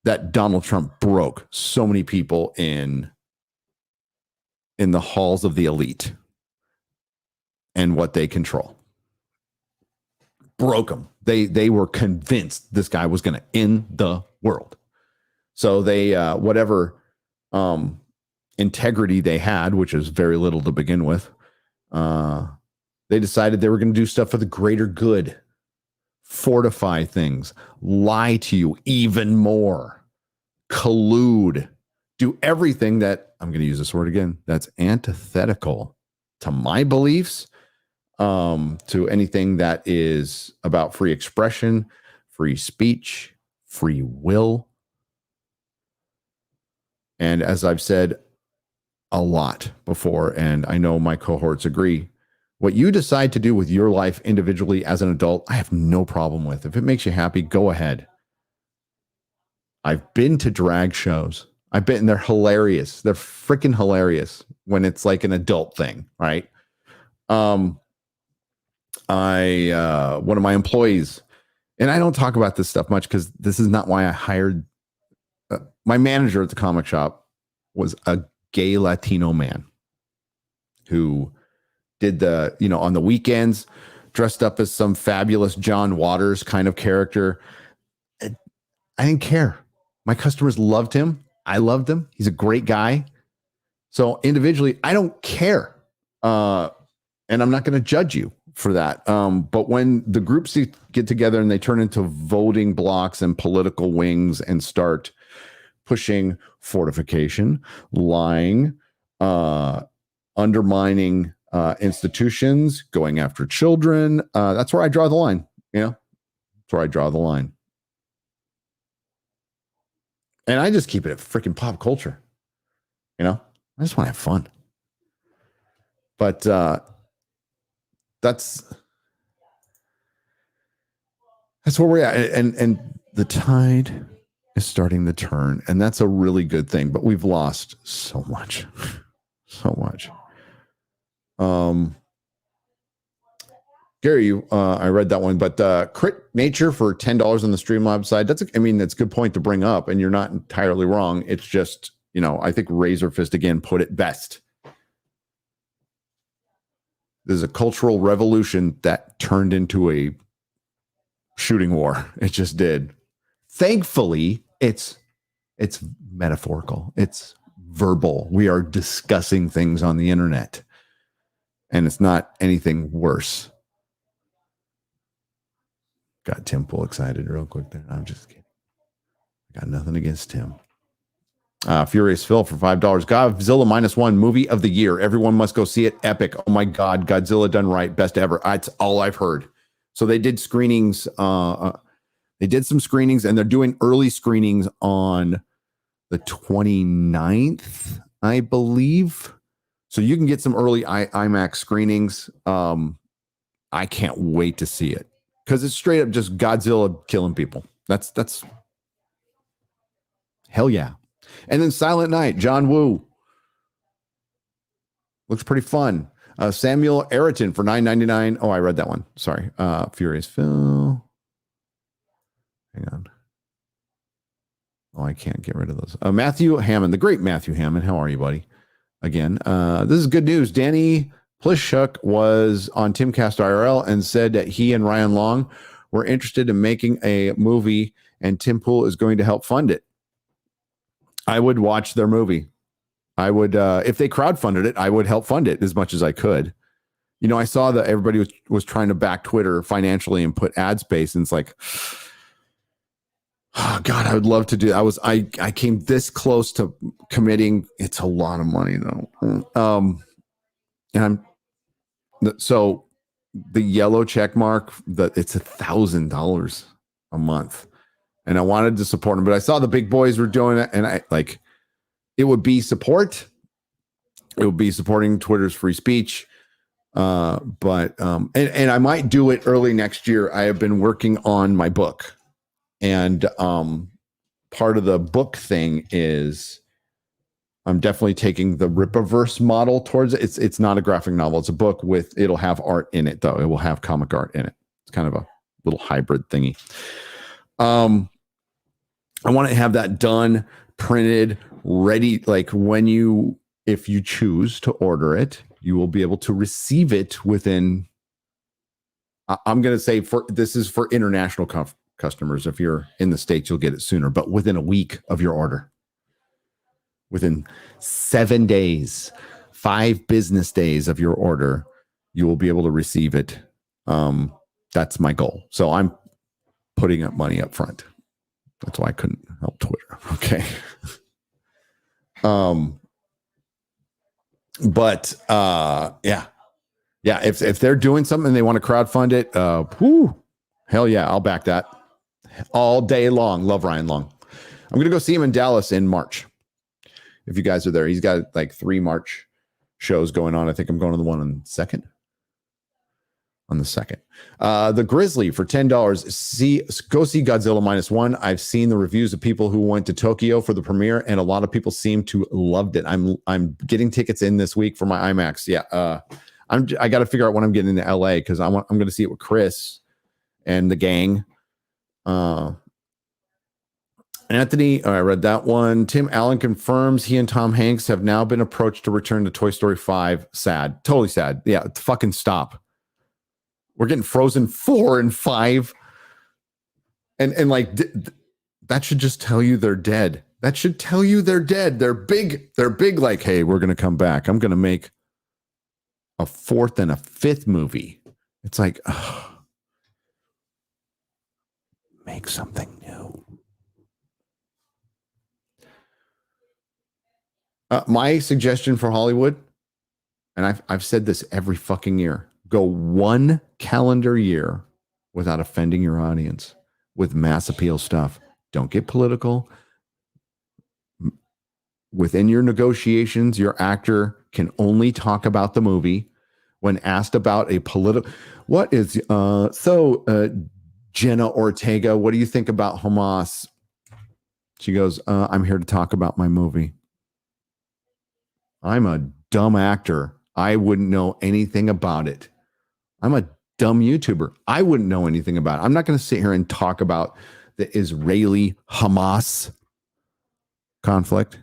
that Donald Trump broke so many people in the halls of the elite and what they control. Broke them. They were convinced this guy was going to end the world. So they, whatever integrity they had, which is very little to begin with, they decided they were going to do stuff for the greater good, fortify things, lie to you even more, collude, do everything that, I'm going to use this word again, that's antithetical to my beliefs, to anything that is about free expression, free speech, free will. And as I've said a lot before, and I know my cohorts agree, what you decide to do with your life individually as an adult, I have no problem with. If it makes you happy, go ahead. I've been to drag shows. I've been, and they're hilarious. They're freaking hilarious when it's like an adult thing, right? one of my employees, and I don't talk about this stuff much because this is not why I hired my manager at the comic shop was a gay Latino man who did the, on the weekends, dressed up as some fabulous John Waters kind of character. I didn't care. My customers loved him. I loved him. He's a great guy. So individually, I don't care. And I'm not going to judge you for that. But when the groups get together and they turn into voting blocks and political wings and start pushing fortification, lying, undermining institutions, going after children, that's where I draw the line. That's where I draw the line. And I just keep it at freaking pop culture. I just want to have fun. But that's where we're at. And the tide is starting to turn. And that's a really good thing. But we've lost so much. So much. Gary, I read that one, but Crit Nature for $10 on the Streamlabs side. That's a good point to bring up, and you're not entirely wrong. It's just, I think Razorfist again put it best. There's a cultural revolution that turned into a shooting war. It just did. Thankfully, it's metaphorical. It's verbal. We are discussing things on the internet, and it's not anything worse. Got Tim Pool excited real quick there. I'm just kidding. Got nothing against Tim. Furious Phil for $5. Godzilla -1 movie of the year. Everyone must go see it. Epic. Oh my God. Godzilla done right. Best ever. That's all I've heard. So they did screenings. They did some screenings, and they're doing early screenings on the 29th, I believe. So you can get some early IMAX screenings. I can't wait to see it. Because it's straight up just Godzilla killing people. That's hell yeah. And then Silent Night, John Woo. Looks pretty fun. Samuel Ayrton for $9.99. Oh, I read that one. Sorry. Furious Phil. Hang on. Oh, I can't get rid of those. Matthew Hammond, the great Matthew Hammond. How are you, buddy? Again, this is good news. Danny Plishuk was on Timcast IRL and said that he and Ryan Long were interested in making a movie, and Tim Pool is going to help fund it. I would watch their movie. I would, if they crowdfunded it, I would help fund it as much as I could. I saw that everybody was trying to back Twitter financially and put ad space, and it's like, oh God, I would love to do that. I came this close to committing. It's a lot of money though. So the yellow check mark, it's $1,000 a month, and I wanted to support them, but I saw the big boys were doing it, and it would be support. It would be supporting Twitter's free speech. But I might do it early next year. I have been working on my book, and part of the book thing is I'm definitely taking the Rippaverse model towards it. It's not a graphic novel. It's a book it'll have art in it though. It will have comic art in it. It's kind of a little hybrid thingy. I want to have that done, printed, ready. Like if you choose to order it, you will be able to receive it within, I'm going to say this is for international customers. If you're in the States, you'll get it sooner, but within a week of your order. Within 7 days, 5 business days of your order, you will be able to receive it. That's my goal. So I'm putting up money up front. That's why I couldn't help Twitter. Okay. Yeah. If they're doing something and they want to crowdfund it, hell yeah, I'll back that all day long. Love Ryan Long. I'm going to go see him in Dallas in March. If you guys are there, he's got like 3 March shows going on. I think I'm going to the one on the 2nd. The Grizzly for $10. Go see Godzilla -1. I've seen the reviews of people who went to Tokyo for the premiere, and a lot of people seem to loved it. I'm getting tickets in this week for my IMAX. Yeah. I got to figure out when I'm getting to LA because I'm going to see it with Chris and the gang. Anthony, I read that one. Tim Allen confirms he and Tom Hanks have now been approached to return to Toy Story 5. Sad. Totally sad. Yeah, fucking stop. We're getting Frozen 4 and 5. And like, that should just tell you they're dead. That should tell you they're dead. They're big. They're big like, hey, we're going to come back. I'm going to make a 4th and a 5th movie. It's like, make something new. My suggestion for Hollywood, and I've said this every fucking year, go 1 calendar year without offending your audience with mass appeal stuff. Don't get political. Within your negotiations, your actor can only talk about the movie. When asked about a political, Jenna Ortega, what do you think about Hamas? She goes, I'm here to talk about my movie. I'm a dumb actor. I wouldn't know anything about it. I'm a dumb YouTuber. I wouldn't know anything about it. I'm not going to sit here and talk about the Israeli Hamas conflict.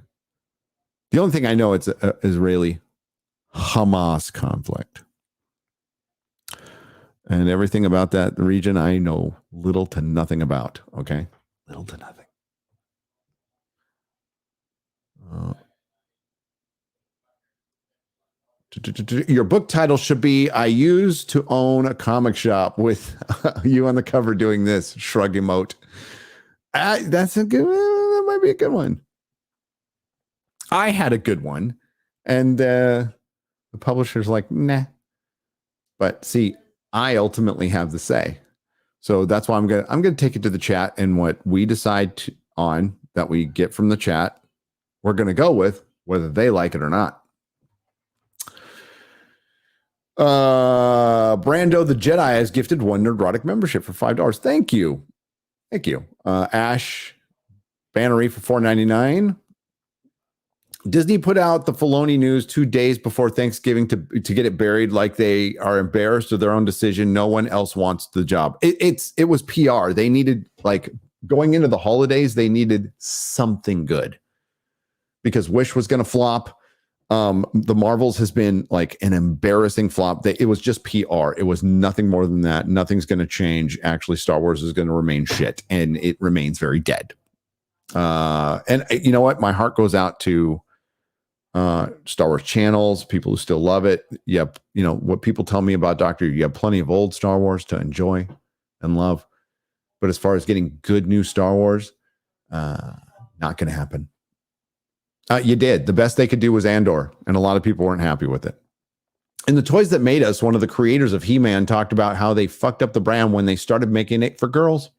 The only thing I know it's an Israeli Hamas conflict. And everything about that region, I know little to nothing about. Okay? Little to nothing. Your book title should be, I used to own a comic shop with you on the cover doing this, shrug emote. That's a good, that might be a good one. I had a good one. And the publisher's like, nah. But see, I ultimately have the say. So that's why I'm going to take it to the chat, and what we decide on that we get from the chat, we're going to go with whether they like it or not. Brando the Jedi has gifted 1 Nerdrotic membership for $5. Thank you. Ash Bannery for $4.99. Disney put out the Filoni news 2 days before Thanksgiving to get it buried, like they are embarrassed of their own decision. No one else wants the job. It was PR. They needed, like, going into the holidays, they needed something good because Wish was going to flop. The Marvels has been like an embarrassing flop. It was just PR. It was nothing more than that. Nothing's going to change. Actually, Star Wars is going to remain shit, and it remains very dead. And you know what? My heart goes out to Star Wars channels, people who still love it. Yep. You know what people tell me about Doctor, you have plenty of old Star Wars to enjoy and love. But as far as getting good new Star Wars, not going to happen. You did. The best they could do was Andor, and a lot of people weren't happy with it. In The Toys That Made Us, one of the creators of He-Man talked about how they fucked up the brand when they started making it for girls.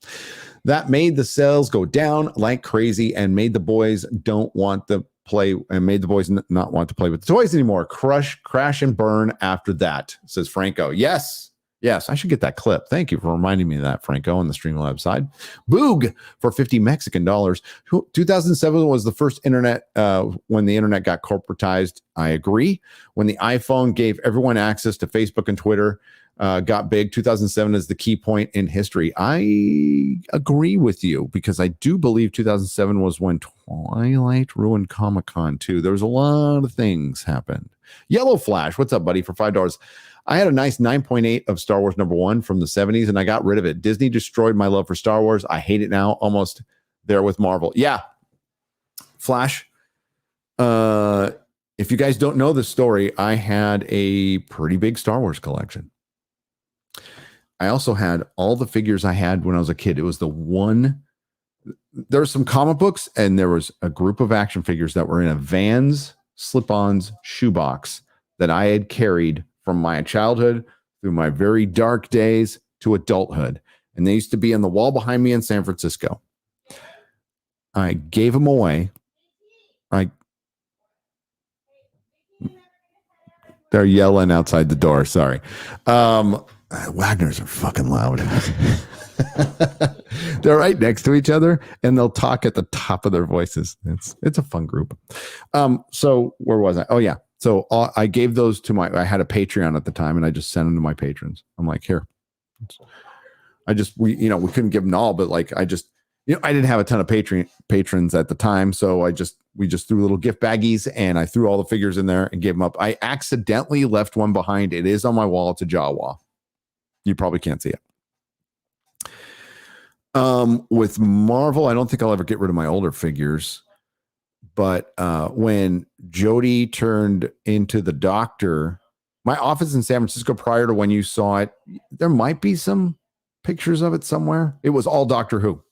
That made the sales go down like crazy and made the boys don't want to play, and made the boys not want to play with the toys anymore. Crash and burn after that, says Franco. Yes, I should get that clip. Thank you for reminding me of that, Franco, on the Streamlabs side. Boog for $50 Mexican. 2007 was the first internet, when the internet got corporatized. I agree. When the iPhone gave everyone access to Facebook and Twitter, got big. 2007 is the key point in history. I agree with you, because I do believe 2007 was when Twilight ruined Comic-Con too. There was a lot of things happened. Yellow Flash, what's up, buddy? For $5. I had a nice 9.8 of Star Wars #1 from the 70s, and I got rid of it. Disney destroyed my love for Star Wars. I hate it now. Almost there with Marvel. Yeah. Flash. If you guys don't know the story, I had a pretty big Star Wars collection. I also had all the figures I had when I was a kid. It was the one. There were some comic books, and there was a group of action figures that were in a Vans slip-ons shoebox that I had carried from my childhood through my very dark days to adulthood. And they used to be on the wall behind me in San Francisco. I gave them away. They're yelling outside the door. Sorry. Wagners are fucking loud. They're right next to each other, and they'll talk at the top of their voices. It's a fun group. So where was I? Oh yeah. So I gave those to I had a Patreon at the time, and I just sent them to my patrons. I'm like, here. We couldn't give them all, but like I didn't have a ton of patrons at the time, so we just threw little gift baggies, and I threw all the figures in there and gave them up. I accidentally left one behind. It is on my wall. It's a Jawa. You probably can't see it. With Marvel, I don't think I'll ever get rid of my older figures, but when Jody turned into the Doctor, my office in San Francisco prior to when you saw it, there might be some pictures of it somewhere. It was all Doctor Who.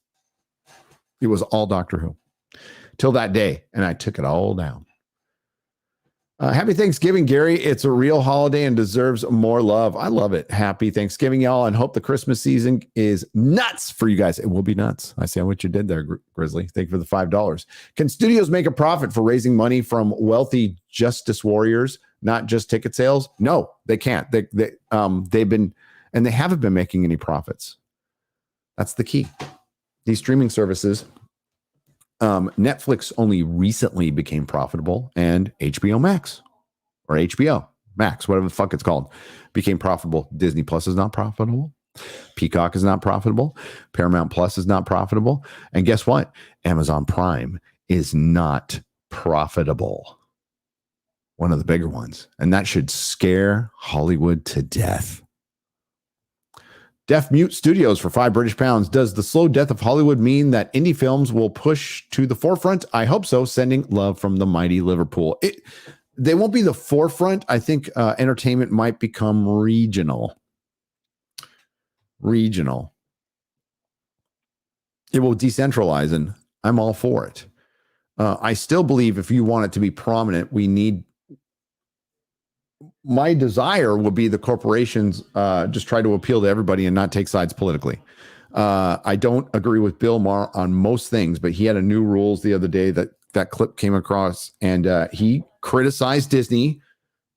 It was all Doctor Who till that day, and I took it all down. Happy Thanksgiving, Gary. It's a real holiday and deserves more love. I love it. Happy Thanksgiving, y'all, and hope the Christmas season is nuts for you guys. It will be nuts. I see what you did there, Grizzly. Thank you for the $5. Can studios make a profit for raising money from wealthy justice warriors, not just ticket sales? No, they can't. They've been, and they haven't been making any profits. That's the key. These streaming services, Netflix only recently became profitable, and HBO Max or HBO Max, whatever the fuck it's called, became profitable. Disney Plus is not profitable. Peacock is not profitable. Paramount Plus is not profitable. And guess what? Amazon Prime is not profitable. One of the bigger ones. And that should scare Hollywood to death. Deaf Mute Studios for £5 British. Does the slow death of Hollywood mean that indie films will push to the forefront? I hope so. Sending love from the mighty Liverpool. They won't be the forefront. I think entertainment might become regional. It will decentralize, and I'm all for it. I still believe if you want it to be prominent, we need. My desire would be the corporations just try to appeal to everybody and not take sides politically. I don't agree with Bill Maher on most things, but he had a new rules the other day that clip came across, and he criticized Disney.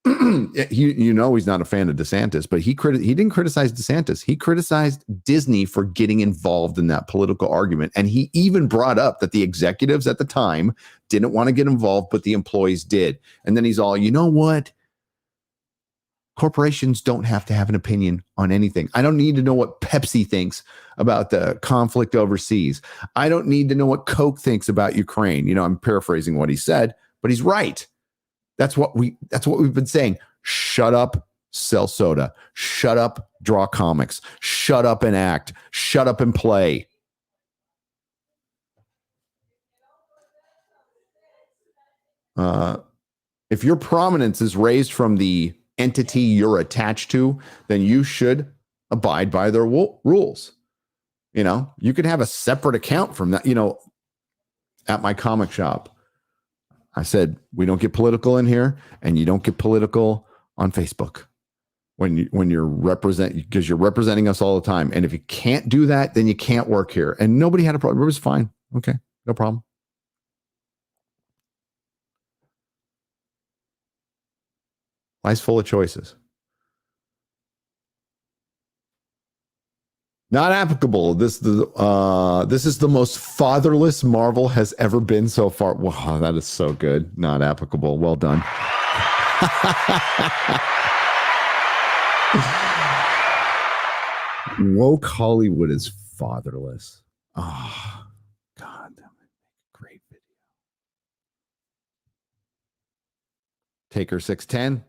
He's not a fan of DeSantis, but he didn't criticize DeSantis. He criticized Disney for getting involved in that political argument. And he even brought up that the executives at the time didn't want to get involved, but the employees did. And then he's all, you know what? Corporations don't have to have an opinion on anything. I don't need to know what Pepsi thinks about the conflict overseas. I don't need to know what Coke thinks about Ukraine. I'm paraphrasing what he said, but he's right. That's what we've been saying. Shut up, sell soda. Shut up, draw comics. Shut up and act. Shut up and play. If your prominence is raised from the entity you're attached to, then you should abide by their rules. You could have a separate account from that. At my comic shop, I said, we don't get political in here, and you don't get political on Facebook when you're because you're representing us all the time. And if you can't do that, then you can't work here. And nobody had a problem. It was fine. Okay, no problem. Life's full of choices. Not applicable. This is the most fatherless Marvel has ever been so far. Wow, that is so good. Not applicable. Well done. Woke Hollywood is fatherless. Oh, God. That would make a great video. Taker 610.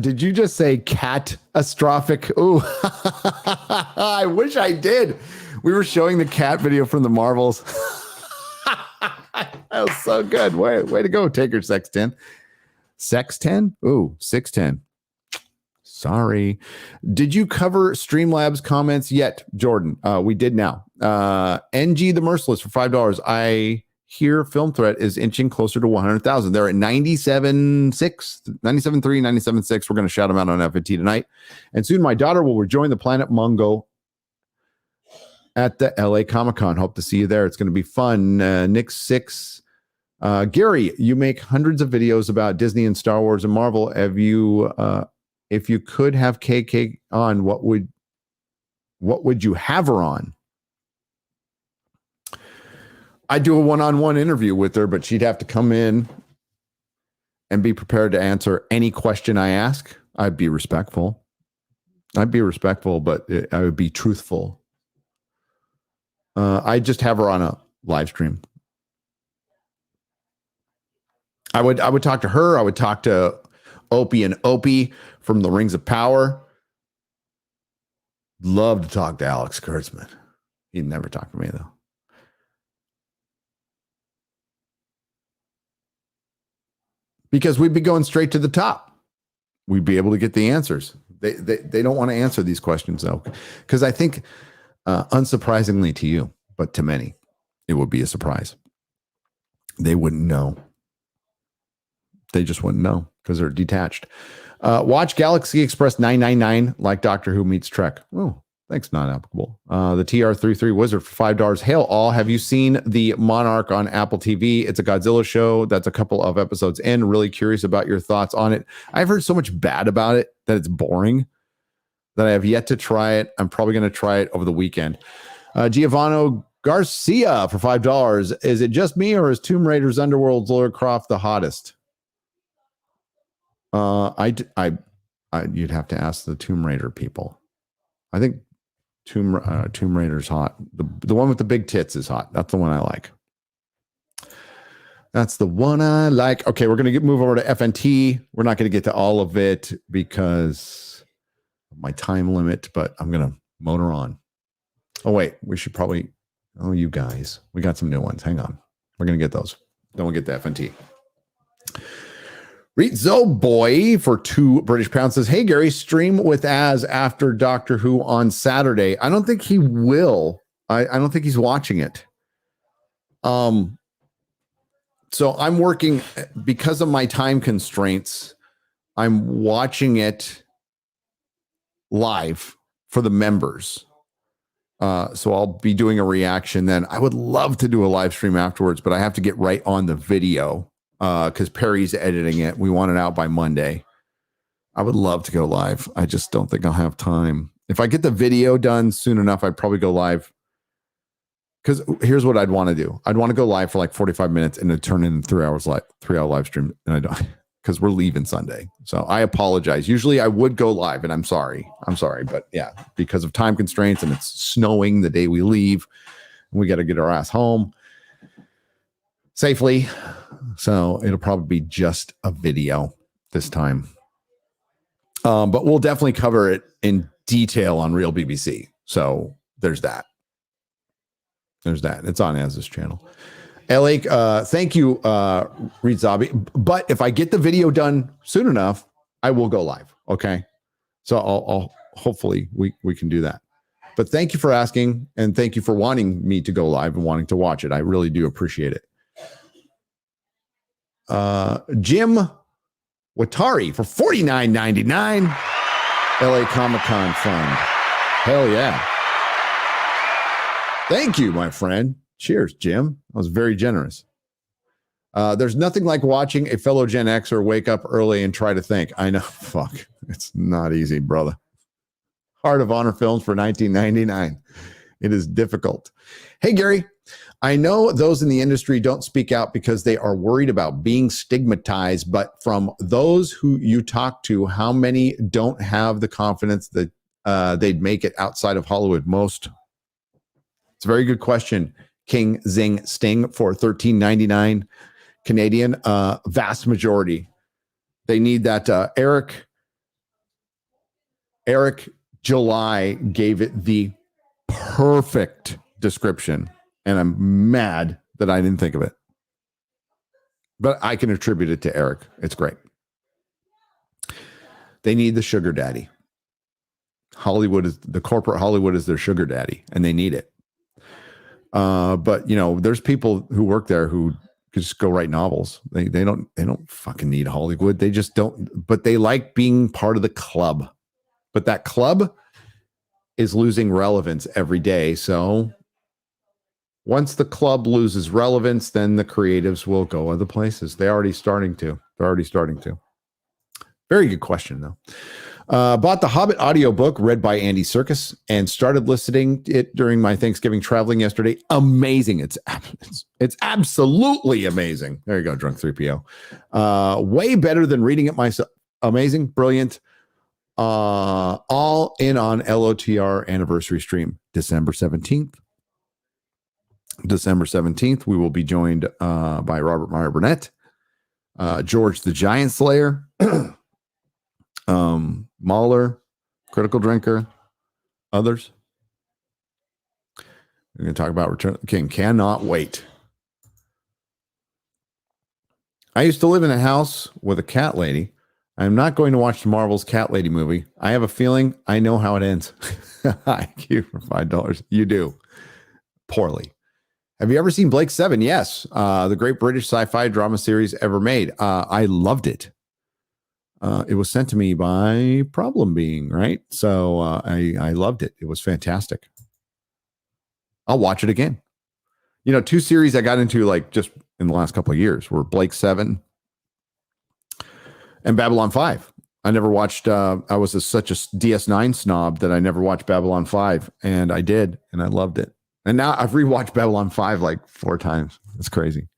Did you just say catastrophic? Ooh, I wish I did. We were showing the cat video from the Marvels. That was so good. Way to go, Taker Sexton. Sexton? Ooh, 610. Sorry. Did you cover Streamlabs comments yet, Jordan? We did now. NG the Merciless for $5. I hear Film Threat is inching closer to 100,000. They're at 97.6, 97.3, 97.6. We're going to shout them out on FNT tonight. And soon my daughter will rejoin the Planet Mungo at the LA Comic-Con. Hope to see you there. It's going to be fun. Nick 6. Gary, you make hundreds of videos about Disney and Star Wars and Marvel. Have you, if you could have KK on, what would you have her on? I'd do a one-on-one interview with her, but she'd have to come in and be prepared to answer any question I ask. I'd be respectful. But I would be truthful. I'd just have her on a live stream. I would talk to her. I would talk to Opie and Opie from the Rings of Power. Love to talk to Alex Kurtzman. He'd never talk to me, though. Because we'd be going straight to the top. We'd be able to get the answers. They don't want to answer these questions, though. Because I think, unsurprisingly to you, but to many, it would be a surprise. They wouldn't know. They just wouldn't know because they're detached. Watch Galaxy Express 999 like Doctor Who meets Trek. Oh, thanks, not applicable. The TR33 Wizard for $5. Hail all. Have you seen The Monarch on Apple TV? It's a Godzilla show that's a couple of episodes in. Really curious about your thoughts on it. I've heard so much bad about it that it's boring that I have yet to try it. I'm probably going to try it over the weekend. Giovanni Garcia for $5. Is it just me or is Tomb Raider's Underworld's Lara Croft the hottest? You'd have to ask the Tomb Raider people. I think Tomb Raider's hot. The one with the big tits is hot. That's the one I like. Okay, we're going to move over to FNT. We're not going to get to all of it because of my time limit, but I'm going to motor on. Oh, wait, we should probably... Oh, you guys. We got some new ones. Hang on. We're going to get those. Then we'll get to FNT. Rizzo Boy for £2 says, hey, Gary, stream with Az after Doctor Who on Saturday. I don't think he will. I don't think he's watching it. So I'm working because of my time constraints. I'm watching it live for the members. So I'll be doing a reaction then. I would love to do a live stream afterwards, but I have to get right on the video. Because Perry's editing it. We want it out by Monday. I would love to go live. I just don't think I'll have time. If I get the video done soon enough, I'd probably go live. Because here's what I'd want to do. I'd want to go live for like 45 minutes and then turn in 3 hours, 3-hour live stream. And I don't, because we're leaving Sunday. So I apologize. Usually I would go live and I'm sorry. But yeah, because of time constraints and it's snowing the day we leave, we got to get our ass home safely. So it'll probably be just a video this time. But we'll definitely cover it in detail on Real BBC. So there's that. It's on Az's channel. LA, thank you, Reed Zabi. But if I get the video done soon enough, I will go live. Okay. So I'll hopefully we can do that. But thank you for asking. And thank you for wanting me to go live and wanting to watch it. I really do appreciate it. Jim Watari for $49.99. LA Comic-Con Fund. Hell yeah. Thank you, my friend. Cheers, Jim. That was very generous. There's nothing like watching a fellow Gen Xer wake up early and try to think. I know. Fuck. It's not easy, brother. Heart of Honor Films for $19.99. It is difficult. Hey, Gary. I know those in the industry don't speak out because they are worried about being stigmatized, but from those who you talk to, how many don't have the confidence that they'd make it outside of Hollywood? Most. It's a very good question. King Zing Sting for $13.99 Canadian. Vast majority. They need that. Eric July gave it the perfect description. And I'm mad that I didn't think of it. But I can attribute it to Eric. It's great. They need the sugar daddy. The corporate Hollywood is their sugar daddy, and they need it. But there's people who work there who could just go write novels. They don't fucking need Hollywood. They just don't, but they like being part of the club. But that club is losing relevance every day. So once the club loses relevance, then the creatives will go other places. They're already starting to. Very good question, though. Bought the Hobbit audiobook read by Andy Serkis and started listening it during my Thanksgiving traveling yesterday. Amazing. It's absolutely amazing. There you go, Drunk 3PO. Way better than reading it myself. Amazing, brilliant. All in on LOTR anniversary stream, December 17th. December 17th, we will be joined by Robert Meyer Burnett, George the Giant Slayer, Mahler, Critical Drinker, others. We're going to talk about Return of the King. Cannot wait. I used to live in a house with a cat lady. I'm not going to watch the Marvel's Cat Lady movie. I have a feeling I know how it ends. Thank you for $5. You do. Poorly. Have you ever seen Blake 7? Yes. The great British sci-fi drama series ever made. I loved it. It was sent to me by Problem Being, right? So I loved it. It was fantastic. I'll watch it again. You know, 2 series I got into like just in the last couple of years were Blake 7 and Babylon 5. I never watched, I was such a DS9 snob that I never watched Babylon 5, and I did, and I loved it. And now I've rewatched Babylon 5 like 4 times. It's crazy.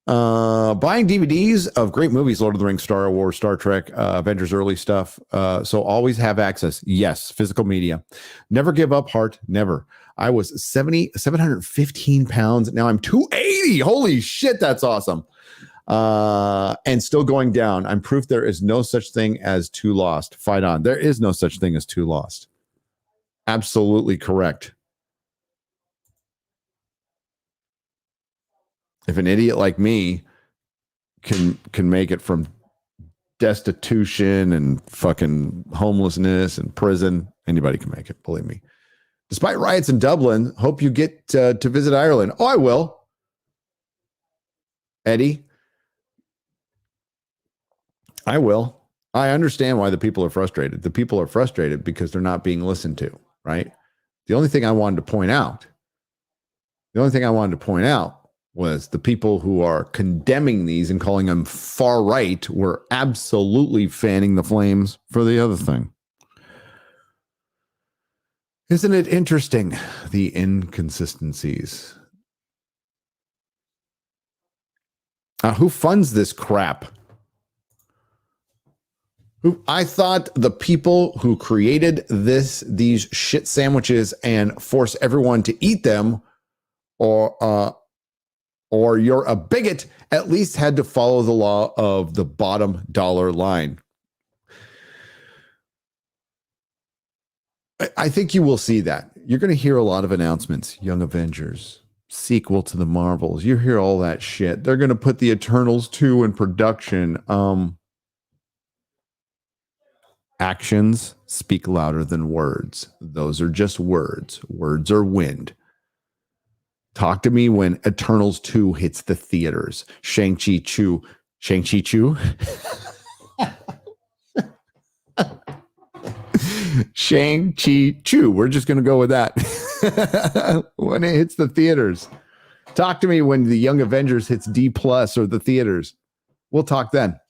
Buying DVDs of great movies, Lord of the Rings, Star Wars, Star Trek, Avengers early stuff. So always have access. Yes, physical media. Never give up, heart. Never. I was 715 pounds. Now I'm 280. Holy shit, that's awesome. And still going down. I'm proof there is no such thing as too lost. Fight on. There is no such thing as too lost. Absolutely correct. If an idiot like me can make it from destitution and fucking homelessness and prison, anybody can make it, believe me. Despite riots in Dublin, hope you get to visit Ireland. Oh, I will. Eddie, I will. I understand why the people are frustrated. The people are frustrated because they're not being listened to, right? The only thing I wanted to point out was the people who are condemning these and calling them far right were absolutely fanning the flames for the other thing. Isn't it interesting, the inconsistencies? Who funds this crap? I thought the people who created these shit sandwiches and force everyone to eat them, or you're a bigot, at least had to follow the law of the bottom dollar line. I think you will see that. You're going to hear a lot of announcements. Young Avengers, sequel to the Marvels. You hear all that shit. They're going to put the Eternals 2 in production. Actions speak louder than words. Those are just words. Words are wind. Talk to me when Eternals 2 hits the theaters. Shang-Chi Chu. Shang-Chi Chu? Shang-Chi Chu. We're just going to go with that. When it hits the theaters. Talk to me when the Young Avengers hits D+ or the theaters. We'll talk then.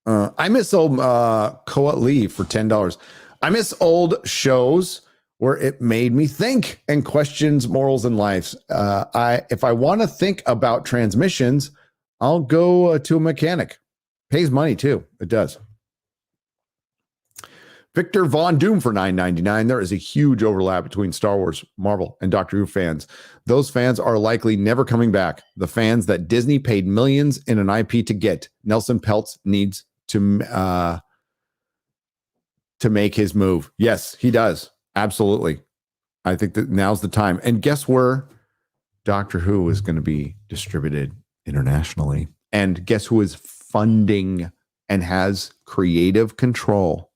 I miss old Koa Lee for $10. I miss old shows where it made me think and questions morals and lives. If I want to think about transmissions, I'll go to a mechanic. Pays money too. It does. Victor Von Doom for $9.99. There is a huge overlap between Star Wars, Marvel, and Doctor Who fans. Those fans are likely never coming back. The fans that Disney paid millions in an IP to get. Nelson Peltz needs to make his move. Yes, he does. Absolutely. I think that now's the time. And guess where Doctor Who is going to be distributed internationally? And guess who is funding and has creative control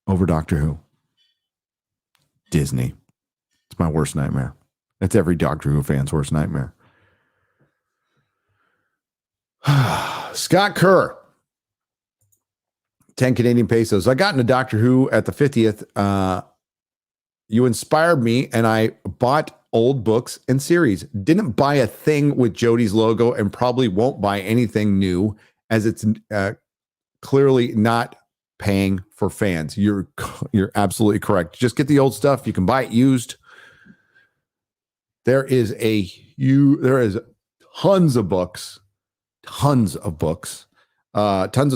over Doctor Who? Disney. It's my worst nightmare. That's every Doctor Who fan's worst nightmare. Scott Kerr. 10 Canadian pesos. I got into Doctor Who at the 50th You inspired me, and I bought old books and series. Didn't buy a thing with Jody's logo, and probably won't buy anything new, as it's clearly not paying for fans. You're absolutely correct. Just get the old stuff. You can buy it used. There is tons of books, tons of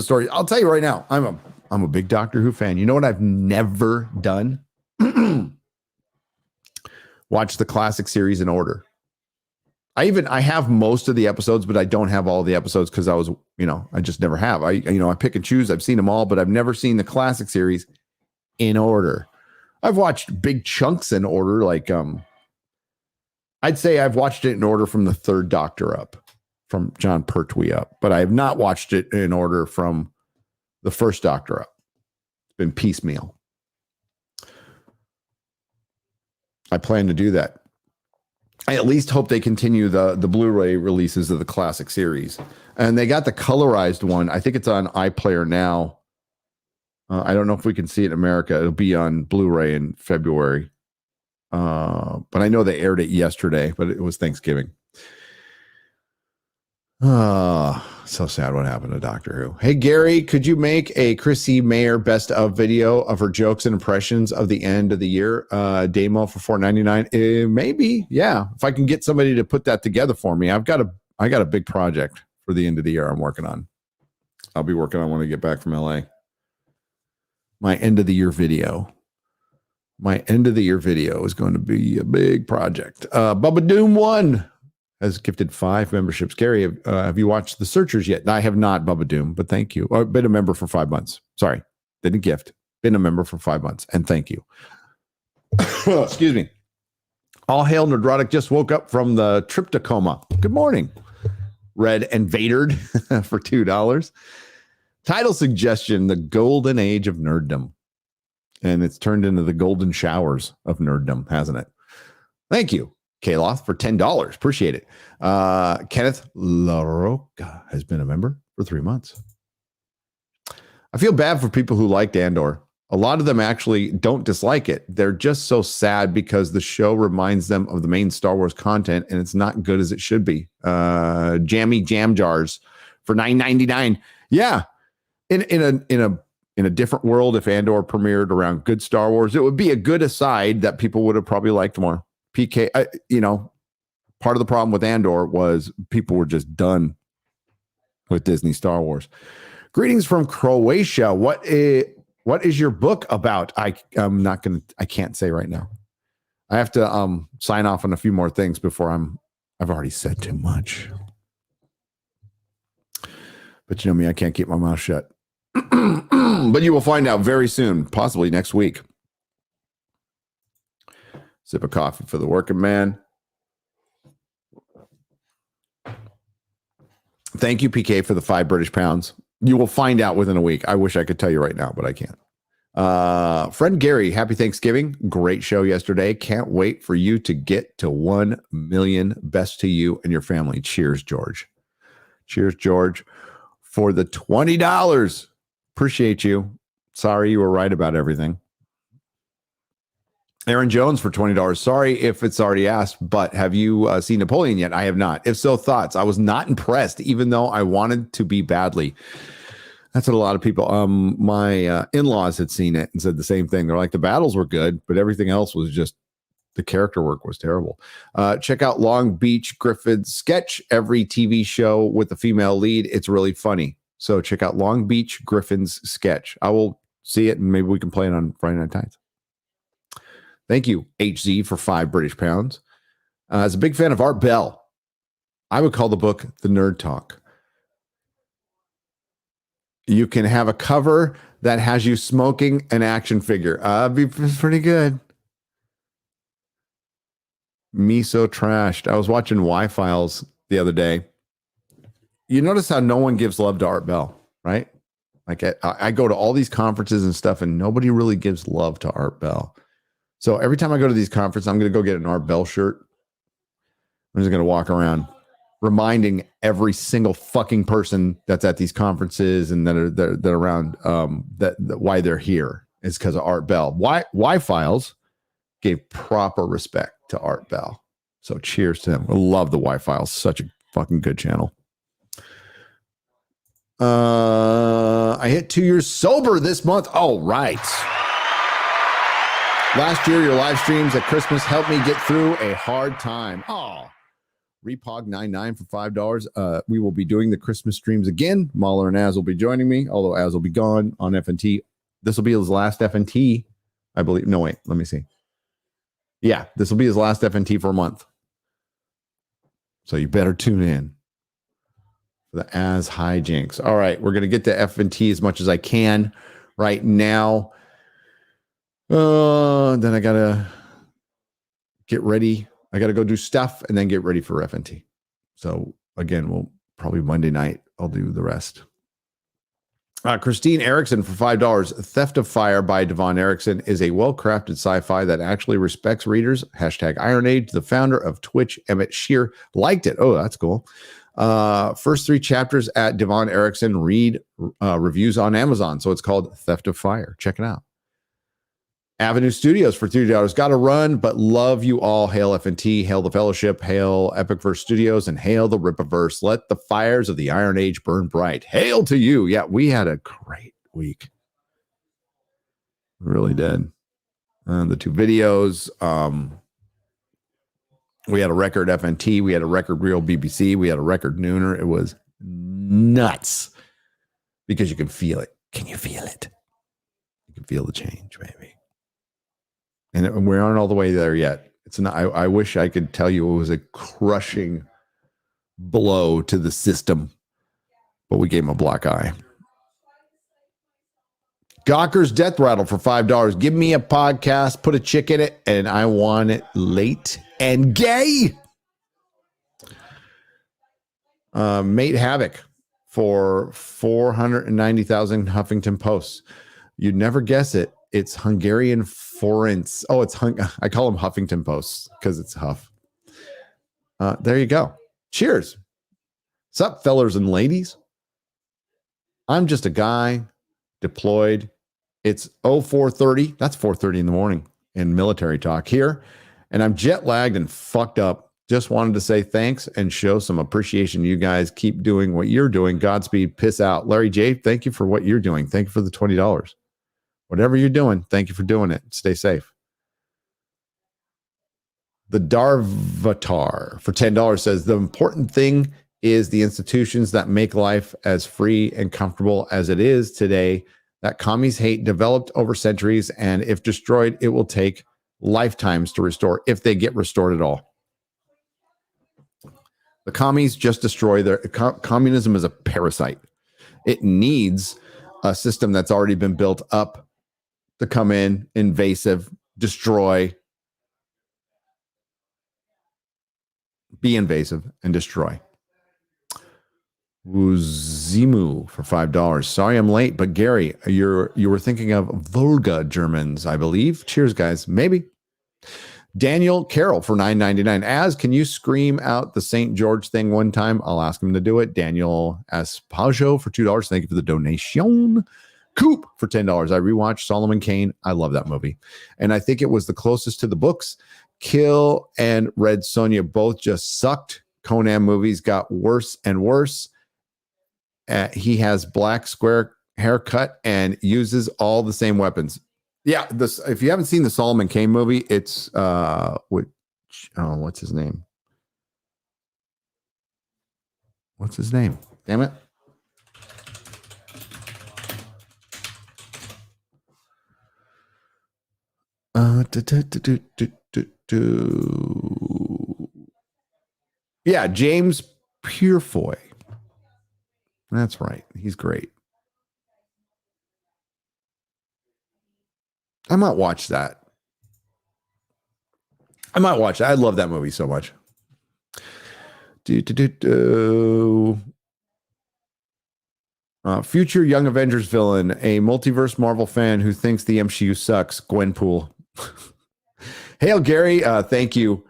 stories. I'll tell you right now, I'm a big Doctor Who fan. You know what I've never done? Watch the classic series in order. I have most of the episodes, but I don't have all the episodes because I just never have. I pick and choose. I've seen them all, but I've never seen the classic series in order. I've watched big chunks in order, like I'd say I've watched it in order from the third Doctor up, from John Pertwee up, but I have not watched it in order from the first Doctor up. It's been piecemeal. I plan to do that. I at least hope they continue the Blu-ray releases of the classic series. And they got the colorized one. I think it's on iPlayer now. I don't know if we can see it in America. It'll be on Blu-ray in February. But I know they aired it yesterday, but it was Thanksgiving. So sad what happened to Doctor Who. Hey, Gary, could you make a Chrissy Mayer best of video of her jokes and impressions of the end of the year demo for $4.99? Maybe, yeah. If I can get somebody to put that together for me. I got a big project for the end of the year I'm working on. I'll be working on when I get back from LA. My end of the year video. My end of the year video is going to be a big project. Bubba Doom 1 has gifted 5 memberships. Gary, have you watched The Searchers yet? No, I have not, Bubba Doom, but thank you. Or been a member for 5 months. Sorry, didn't gift. Been a member for 5 months, and thank you. Excuse me. All hail Nerdrotic. Just woke up from the trip to coma. Good morning. Read and Vadered for $2. Title suggestion: The Golden Age of Nerddom. And it's turned into the golden showers of nerddom, hasn't it? Thank you, Kaloth, for $10. Appreciate it. Kenneth LaRocca has been a member for 3 months. I feel bad for people who liked Andor. A lot of them actually don't dislike it. They're just so sad because the show reminds them of the main Star Wars content, and it's not good as it should be. Jammy Jam Jars for $9.99. Yeah, in a different world, if Andor premiered around good Star Wars, it would be a good aside that people would have probably liked more. PK, part of the problem with Andor was people were just done with Disney Star Wars. Greetings from Croatia. What is your book about? I can't say right now. I have to sign off on a few more things before I've already said too much. But you know me, I can't keep my mouth shut. But you will find out very soon, possibly next week. Sip of coffee for the working man. Thank you, PK, for the 5 British pounds. You will find out within a week. I wish I could tell you right now, but I can't. Friend Gary, happy Thanksgiving. Great show yesterday. Can't wait for you to get to 1 million. Best to you and your family. Cheers, George. Cheers, George, for the $20. Appreciate you. Sorry you were right about everything. Aaron Jones for $20. Sorry if it's already asked, but have you seen Napoleon yet? I have not. If so, thoughts? I was not impressed, even though I wanted to be badly. That's what a lot of people, my in-laws had seen it and said the same thing. They're like, the battles were good, but everything else was just, the character work was terrible. Check out Long Beach Griffin's sketch, every TV show with a female lead. It's really funny. So check out Long Beach Griffin's sketch. I will see it, and maybe we can play it on Friday Night Tides. Thank you, HZ, for 5 British pounds. As a big fan of Art Bell, I would call the book The Nerd Talk. You can have a cover that has you smoking an action figure. Be pretty good. Me so trashed. I was watching Y-Files the other day. You notice how no one gives love to Art Bell, right? Like I go to all these conferences and stuff, and nobody really gives love to Art Bell. So every time I go to these conferences, I'm going to go get an Art Bell shirt. I'm just going to walk around reminding every single fucking person that's at these conferences and that are around that why they're here is because of Art Bell. Y-Files gave proper respect to Art Bell. So cheers to him. I love the Y-Files. Such a fucking good channel. I hit 2 years sober this month. Oh, right. Last year, your live streams at Christmas helped me get through a hard time. Oh, Repog99 for $5. We will be doing the Christmas streams again. Mahler and Az will be joining me, although Az will be gone on FNT. This will be his last FNT, I believe. No, wait, let me see. Yeah, this will be his last FNT for a month. So you better tune in for the Az hijinks. All right, we're going to get to FNT as much as I can right now. Then I got to get ready. I got to go do stuff and then get ready for FNT. So again, we'll probably Monday night, I'll do the rest. Christine Erickson for $5. Theft of Fire by Devon Erickson is a well-crafted sci-fi that actually respects readers. Hashtag Iron Age. The founder of Twitch, Emmett Shear, liked it. Oh, that's cool. First 3 chapters at Devon Erickson. Read reviews on Amazon. So it's called Theft of Fire. Check it out. Avenue Studios for $3. Got to run, but love you all. Hail FNT, hail the Fellowship, hail Epicverse Studios, and hail the Rippaverse. Let the fires of the Iron Age burn bright. Hail to you. Yeah, we had a great week. We really did. The 2 videos. We had a record FNT. We had a record Real BBC. We had a record Nooner. It was nuts because you can feel it. Can you feel it? You can feel the change, baby. And we aren't all the way there yet. It's not. I wish I could tell you it was a crushing blow to the system, but we gave him a black eye. Gawker's Death Rattle for $5. Give me a podcast, put a chick in it, and I want it late and gay. Mate Havoc for 490,000 Huffington Posts. You'd never guess it. It's Hungarian forints. Oh, I call them Huffington Posts because it's Huff. There you go. Cheers. Sup, fellers and ladies? I'm just a guy deployed. It's 0430. That's 4:30 in the morning in military talk here. And I'm jet lagged and fucked up. Just wanted to say thanks and show some appreciation. You guys keep doing what you're doing. Godspeed. Piss out. Larry J., thank you for what you're doing. Thank you for the $20. Whatever you're doing, thank you for doing it. Stay safe. The Darvatar for $10 says, the important thing is the institutions that make life as free and comfortable as it is today that commies hate developed over centuries, and if destroyed, it will take lifetimes to restore, if they get restored at all. The commies just destroy their... Communism is a parasite. It needs a system that's already been built up to come in, invasive, destroy, be invasive, and destroy. Uzimu for $5. Sorry I'm late, but Gary, you were thinking of Volga Germans, I believe. Cheers, guys. Maybe. Daniel Carroll for $9.99. Az, can you scream out the St. George thing one time? I'll ask him to do it. Daniel Aspajo for $2. Thank you for the donation. Coop for $10. I rewatched Solomon Kane. I love that movie. And I think it was the closest to the books. Kill and Red Sonja both just sucked. Conan movies got worse and worse. He has black square haircut and uses all the same weapons. Yeah, if you haven't seen the Solomon Kane movie, it's what's his name? What's his name? Damn it. Yeah, James Purefoy. That's right. He's great. I might watch that. I love that movie so much. Future Young Avengers villain, a multiverse Marvel fan who thinks the MCU sucks. Gwenpool. Hail Gary, thank you.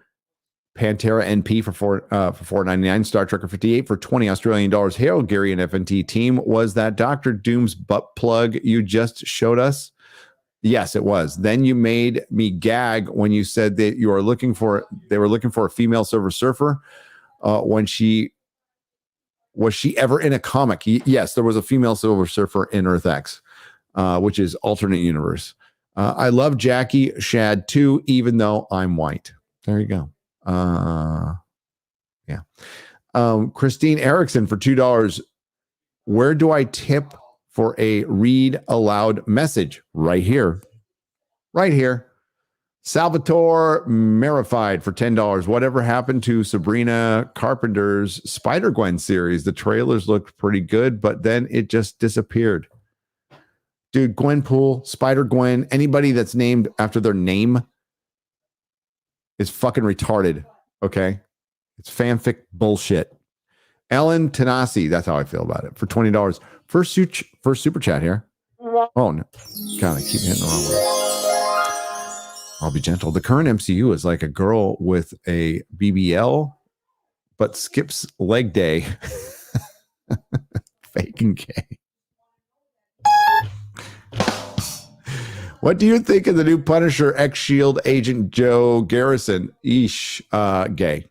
Pantera NP for $4.99. Star Trekker 58 for $20 Australian dollars. Hail Gary and FNT team. Was that Dr. Doom's butt plug you just showed us? Yes, it was. Then you made me gag when you said that they were looking for a female Silver Surfer. When was she ever in a comic? Yes, there was a female Silver Surfer in Earth X, which is alternate universe. I love Jackie Shad too, even though I'm white. There you go. Yeah. Christine Erickson for $2. Where do I tip for a read aloud message? Right here. Right here. Salvatore Marified for $10. Whatever happened to Sabrina Carpenter's Spider-Gwen series? The trailers looked pretty good, but then it just disappeared. Dude, Gwenpool, Spider-Gwen, anybody that's named after their name is fucking retarded, okay? It's fanfic bullshit. Ellen Tanasi, that's how I feel about it, for $20. First super chat here. Oh, no. God, I keep hitting the wrong one. I'll be gentle. The current MCU is like a girl with a BBL, but skips leg day. Faking gay. What do you think of the new Punisher ex-Shield agent Joe Garrison? Gay.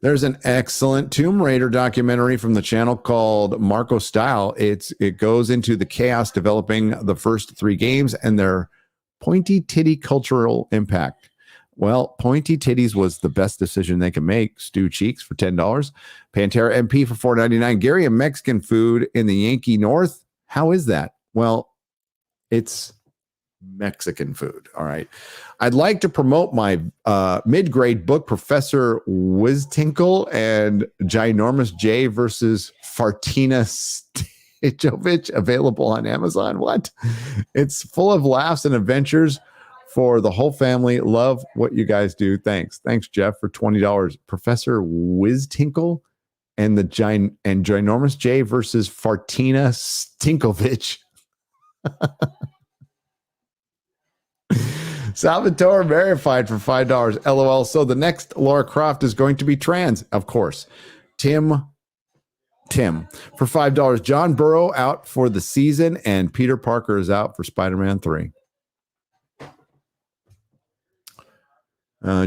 There's an excellent Tomb Raider documentary from the channel called Marco Style. It goes into the chaos developing the first 3 games and their pointy titty cultural impact. Well, pointy titties was the best decision they could make. Stu Cheeks for $10. Pantera MP for $4.99. Gary, a Mexican food in the Yankee North. How is that? Well, it's Mexican food. All right. I'd like to promote my mid-grade book, Professor Wiztinkle and Ginormous J versus Fartina Stijovic, available on Amazon. What? It's full of laughs and adventures for the whole family. Love what you guys do. Thanks, Jeff, for $20. Professor Wiztinkle and Ginormous J versus Fartina Stinkovic. Salvatore Verified for $5. LOL. So the next Laura Croft is going to be trans, of course. Tim for $5. John Burrow out for the season, and Peter Parker is out for Spider-Man 3.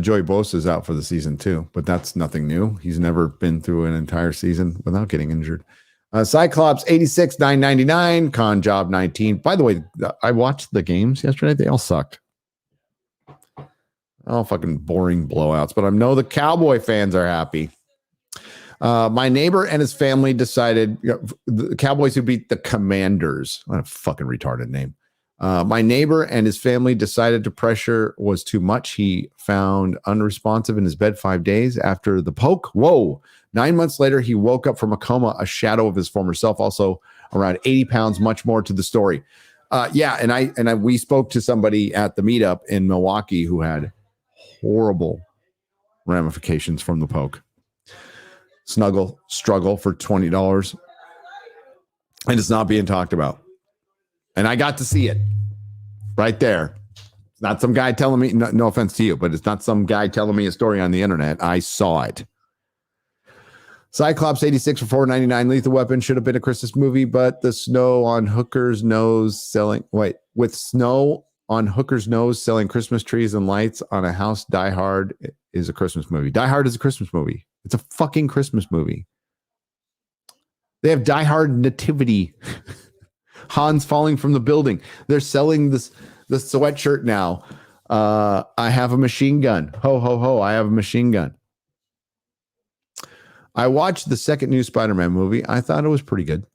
Joey Bosa is out for the season too, but that's nothing new. He's never been through an entire season without getting injured. Cyclops 86, $9.99. Con Job 19. By the way, I watched the games yesterday. They all sucked. Oh, fucking boring blowouts. But I know the Cowboy fans are happy. My neighbor and his family decided, the Cowboys who beat the Commanders. What a fucking retarded name. My neighbor and his family decided the pressure was too much. He found unresponsive in his bed 5 days after the poke. Whoa. 9 months later, he woke up from a coma, a shadow of his former self, also around 80 pounds, much more to the story. We spoke to somebody at the meetup in Milwaukee who had horrible ramifications from the poke. Struggle for $20. And it's not being talked about. And I got to see it right there. It's not some guy telling me, no offense to you, but it's not some guy telling me a story on the internet. I saw it. Cyclops 86 for $4.99. Lethal Weapon should have been a Christmas movie, but the snow on Hooker's nose selling Christmas trees and lights on a house. Die Hard is a Christmas movie. Die Hard is a Christmas movie. It's a fucking Christmas movie. They have Die Hard Nativity. Hans falling from the building. They're selling the sweatshirt now. I have a machine gun. Ho, ho, ho. I have a machine gun. I watched the second new Spider-Man movie. I thought it was pretty good.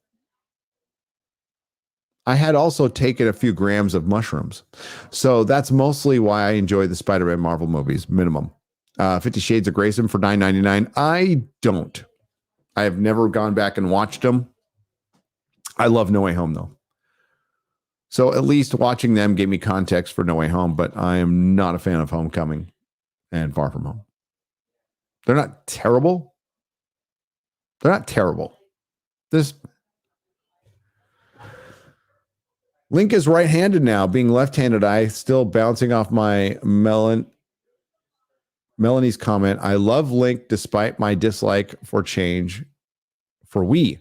I had also taken a few grams of mushrooms. So that's mostly why I enjoy the Spider-Man Marvel movies, minimum. 50 Shades of Grayson for $9.99. I don't. I have never gone back and watched them. I love No Way Home, though. So at least watching them gave me context for No Way Home, but I am not a fan of Homecoming and Far From Home. They're not terrible. This Link is right-handed now, being left-handed. I still bouncing off my Melanie's comment. I love Link despite my dislike for change for Wii.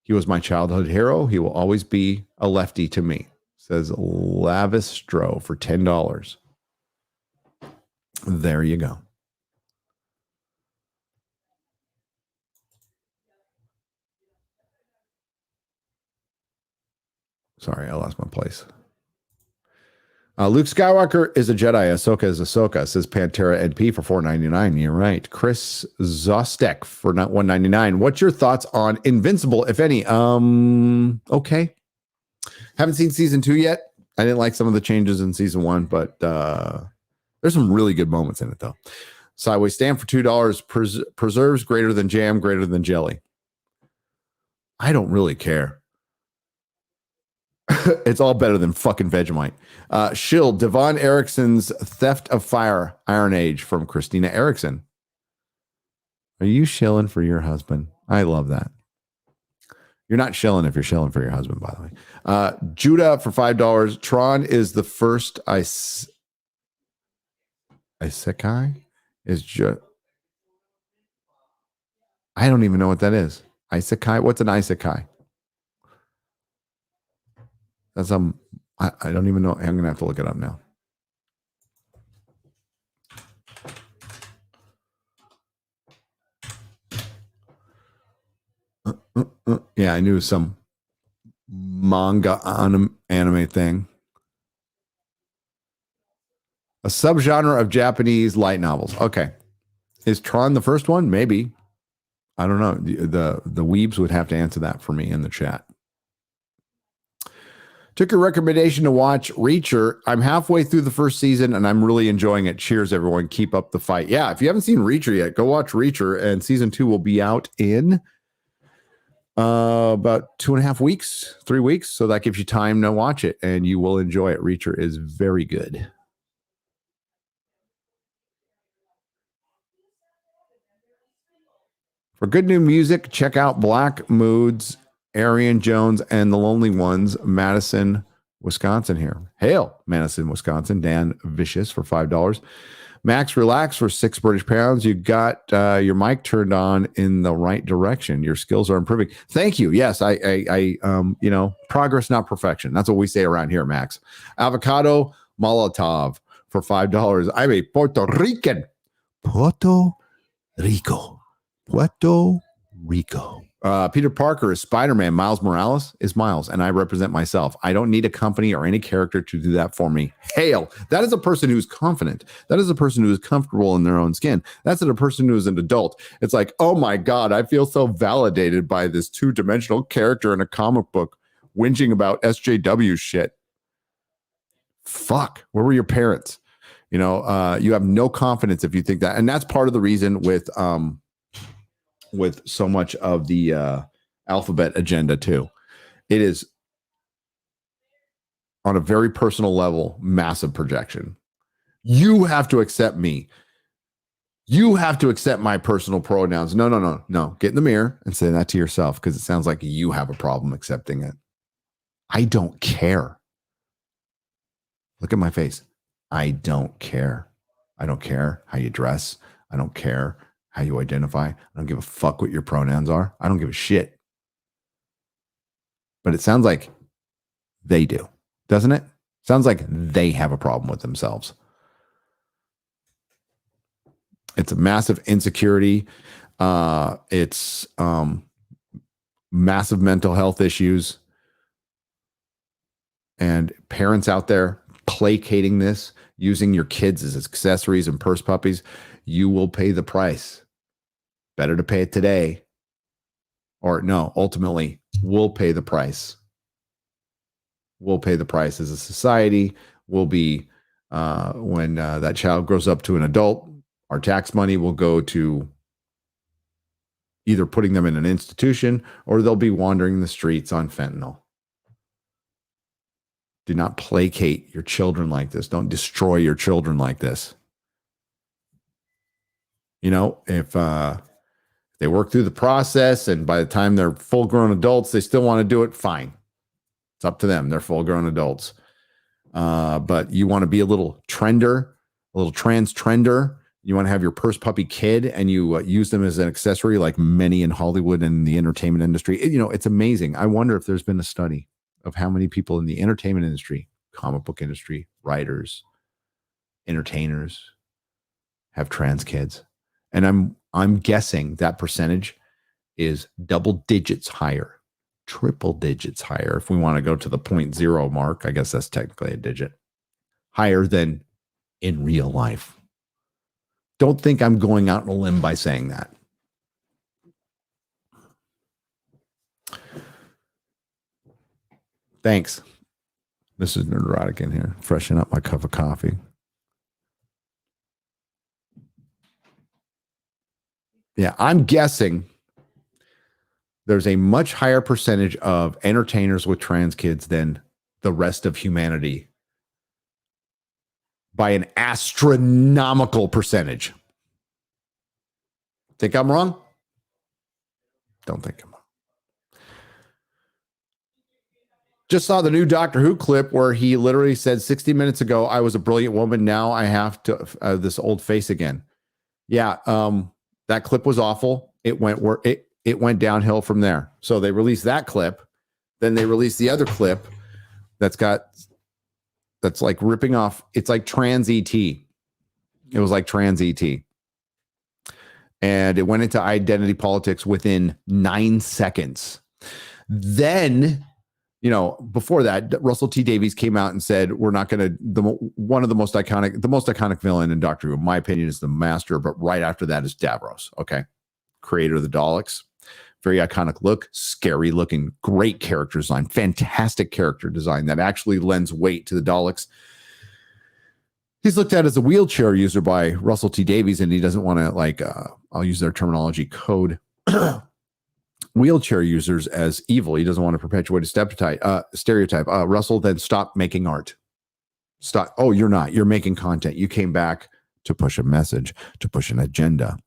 He was my childhood hero. He will always be a lefty to me. Says Lavistro for $10. There you go. Sorry, I lost my place. Luke Skywalker is a Jedi. Ahsoka is Ahsoka. Says Pantera NP for $4.99. You're right. Chris Zostek for $1.99. What's your thoughts on Invincible, if any? Okay. Haven't seen season 2 yet. I didn't like some of the changes in season 1, but there's some really good moments in it, though. Sideways Stand for $2. Preserves greater than jam, greater than jelly. I don't really care. It's all better than fucking Vegemite. Shill, Devon Erickson's Theft of Fire, Iron Age from Christina Erickson. Are you shilling for your husband? I love that. You're not shilling if you're shilling for your husband, by the way. Judah for $5. Tron is the first isekai? I don't even know what that is. Isekai? What's an isekai? That's I don't even know. I'm gonna have to look it up now. Yeah, I knew some manga anime thing. A subgenre of Japanese light novels. Okay. Is Tron the first one? Maybe. I don't know. The weebs would have to answer that for me in the chat. Took your recommendation to watch Reacher. I'm halfway through the first season and I'm really enjoying it. Cheers, everyone. Keep up the fight. Yeah, if you haven't seen Reacher yet, go watch Reacher. And season 2 will be out in about 2.5 weeks, 3 weeks. So that gives you time to watch it and you will enjoy it. Reacher is very good. For good new music, check out Black Moods, Arian Jones, and the Lonely Ones, Madison, Wisconsin here. Hail, Madison, Wisconsin. Dan Vicious for $5. Max Relax for £6 British pounds. You got your mic turned on in the right direction. Your skills are improving. Thank you. Yes, I progress, not perfection. That's what we say around here, Max. Avocado Molotov for $5. I'm a Puerto Rican. Puerto Rico. Peter Parker is Spider-Man. Miles Morales is Miles, and I represent myself. I don't need a company or any character to do that for me. Hail. That is a person who's confident. That is a person who is comfortable in their own skin. That's a person who is an adult. It's like, oh my God, I feel so validated by this two-dimensional character in a comic book whinging about SJW shit. Fuck. Where were your parents? You have no confidence if you think that. And that's part of the reason with so much of the alphabet agenda too. It is on a very personal level, massive projection. You have to accept me. You have to accept my personal pronouns. No. Get in the mirror and say that to yourself because it sounds like you have a problem accepting it. I don't care. Look at my face. I don't care. I don't care how you dress. I don't care how you identify. I don't give a fuck what your pronouns are. I don't give a shit. But it sounds like they do, doesn't it? Sounds like they have a problem with themselves. It's a massive insecurity. It's massive mental health issues. And parents out there placating this, using your kids as accessories and purse puppies, you will pay the price. Better to pay it today. Or no, ultimately, we'll pay the price. We'll pay the price as a society. We'll be, when that child grows up to an adult, our tax money will go to either putting them in an institution or they'll be wandering the streets on fentanyl. Do not placate your children like this. Don't destroy your children like this. If they work through the process and by the time they're full-grown adults, they still want to do it, fine. It's up to them. They're full-grown adults. But you want to be a little trender, a little trans trender. You want to have your purse puppy kid and you use them as an accessory like many in Hollywood and the entertainment industry. It's amazing. I wonder if there's been a study of how many people in the entertainment industry, comic book industry, writers, entertainers have trans kids. And I'm guessing that percentage is double digits higher, triple digits higher. If we want to go to the 0.0 mark, I guess that's technically a digit higher than in real life. Don't think I'm going out on a limb by saying that. Thanks. This is Nerdrotic in here, freshen up my cup of coffee. Yeah, I'm guessing there's a much higher percentage of entertainers with trans kids than the rest of humanity by an astronomical percentage. Think I'm wrong? Don't think I'm wrong. Just saw the new Doctor Who clip where he literally said 60 minutes ago, I was a brilliant woman. Now I have to this old face again. Yeah, that clip was awful. It went downhill from there. So they released that clip. Then they released the other clip that's like ripping off. It's like trans ET. It was like trans ET. And it went into identity politics within 9 seconds. Then, before that, Russell T Davies came out and said, we're not going to, the most iconic villain in Doctor Who, in my opinion, is the Master, but right after that is Davros. Okay. Creator of the Daleks. Very iconic look, scary looking, great character design, fantastic character design that actually lends weight to the Daleks. He's looked at as a wheelchair user by Russell T Davies, and he doesn't want to I'll use their terminology, code wheelchair users as evil. He doesn't want to perpetuate a stereotype. Russell then stopped making art. Stop. Oh, you're not. You're making content. You came back to push a message, to push an agenda.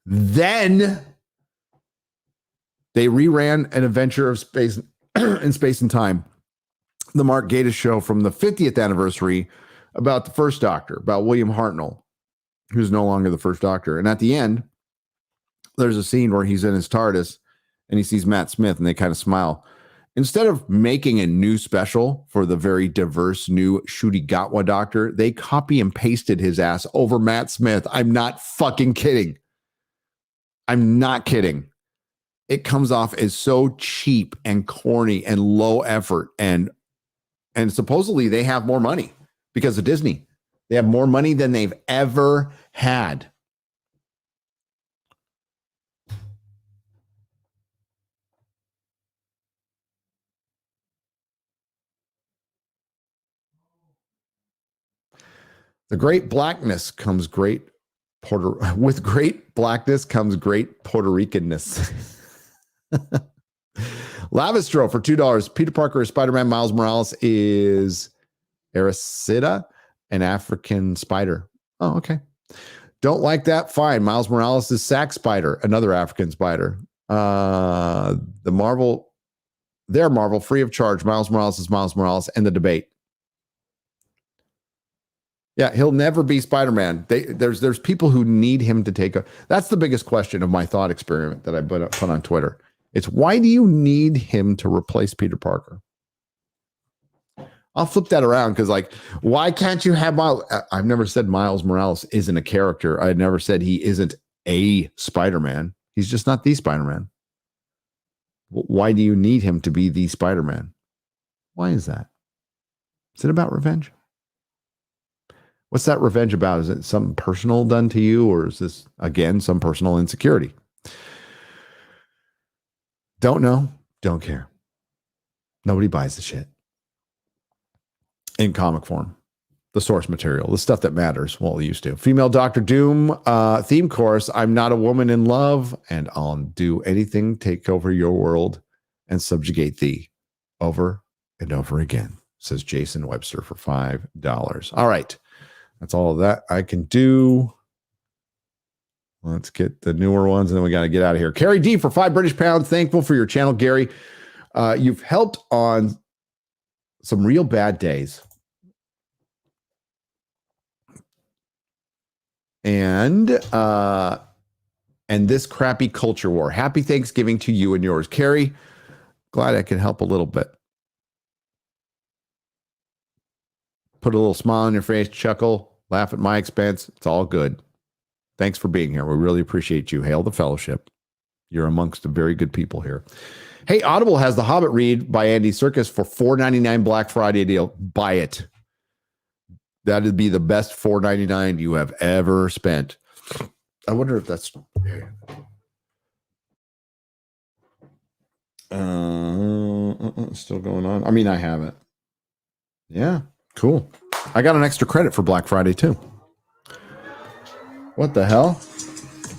Then they reran an adventure of space in space and time, the Mark Gatiss show from the 50th anniversary about the first Doctor, about William Hartnell, who's no longer the first Doctor. And at the end, there's a scene where he's in his TARDIS and he sees Matt Smith and they kind of smile. Instead of making a new special for the very diverse new Ncuti Gatwa Doctor, they copy and pasted his ass over Matt Smith. I'm not fucking kidding. I'm not kidding. It comes off as so cheap and corny and low effort. And supposedly they have more money because of Disney. They have more money than they've ever had. The great blackness comes great with great blackness comes great Puerto Ricanness. Lavistro for $2. Peter Parker is Spider-Man. Miles Morales is Ericida, an African spider. Oh, okay. Don't like that? Fine. Miles Morales is Sack Spider, another African spider. They're Marvel free of charge. Miles Morales is Miles Morales, and the debate. Yeah, he'll never be Spider-Man. There's people who need him to take that's the biggest question of my thought experiment that I put on Twitter. It's why do you need him to replace Peter Parker? I'll flip that around because why can't you have Miles? I've never said Miles Morales isn't a character. I never said he isn't a Spider-Man. He's just not the Spider-Man. Why do you need him to be the Spider-Man? Why is that? Is it about revenge? What's that revenge about? Is it something personal done to you, or is this, again, some personal insecurity? Don't know. Don't care. Nobody buys the shit. In comic form. The source material. The stuff that matters. Well, it used to. Female Doctor Doom theme chorus. I'm not a woman in love, and I'll do anything, take over your world, and subjugate thee. Over and over again. Says Jason Webster for $5. All right. That's all of that I can do. Let's get the newer ones, and then we got to get out of here. Carrie D for £5 Thankful for your channel, Gary. You've helped on some real bad days. And this crappy culture war. Happy Thanksgiving to you and yours. Carrie, Glad I could help a little bit. Put a little smile on your face, chuckle, laugh at my expense. It's all good. Thanks for being here. We really appreciate you. Hail the fellowship. You're amongst the very good people here. Hey, Audible has The Hobbit read by Andy Serkis for $4.99 Black Friday deal. Buy it. That'd be the best $4.99 you have ever spent. I wonder if that's still going on. I mean, I have it. Yeah, cool. I got an extra credit for Black Friday too. What the hell?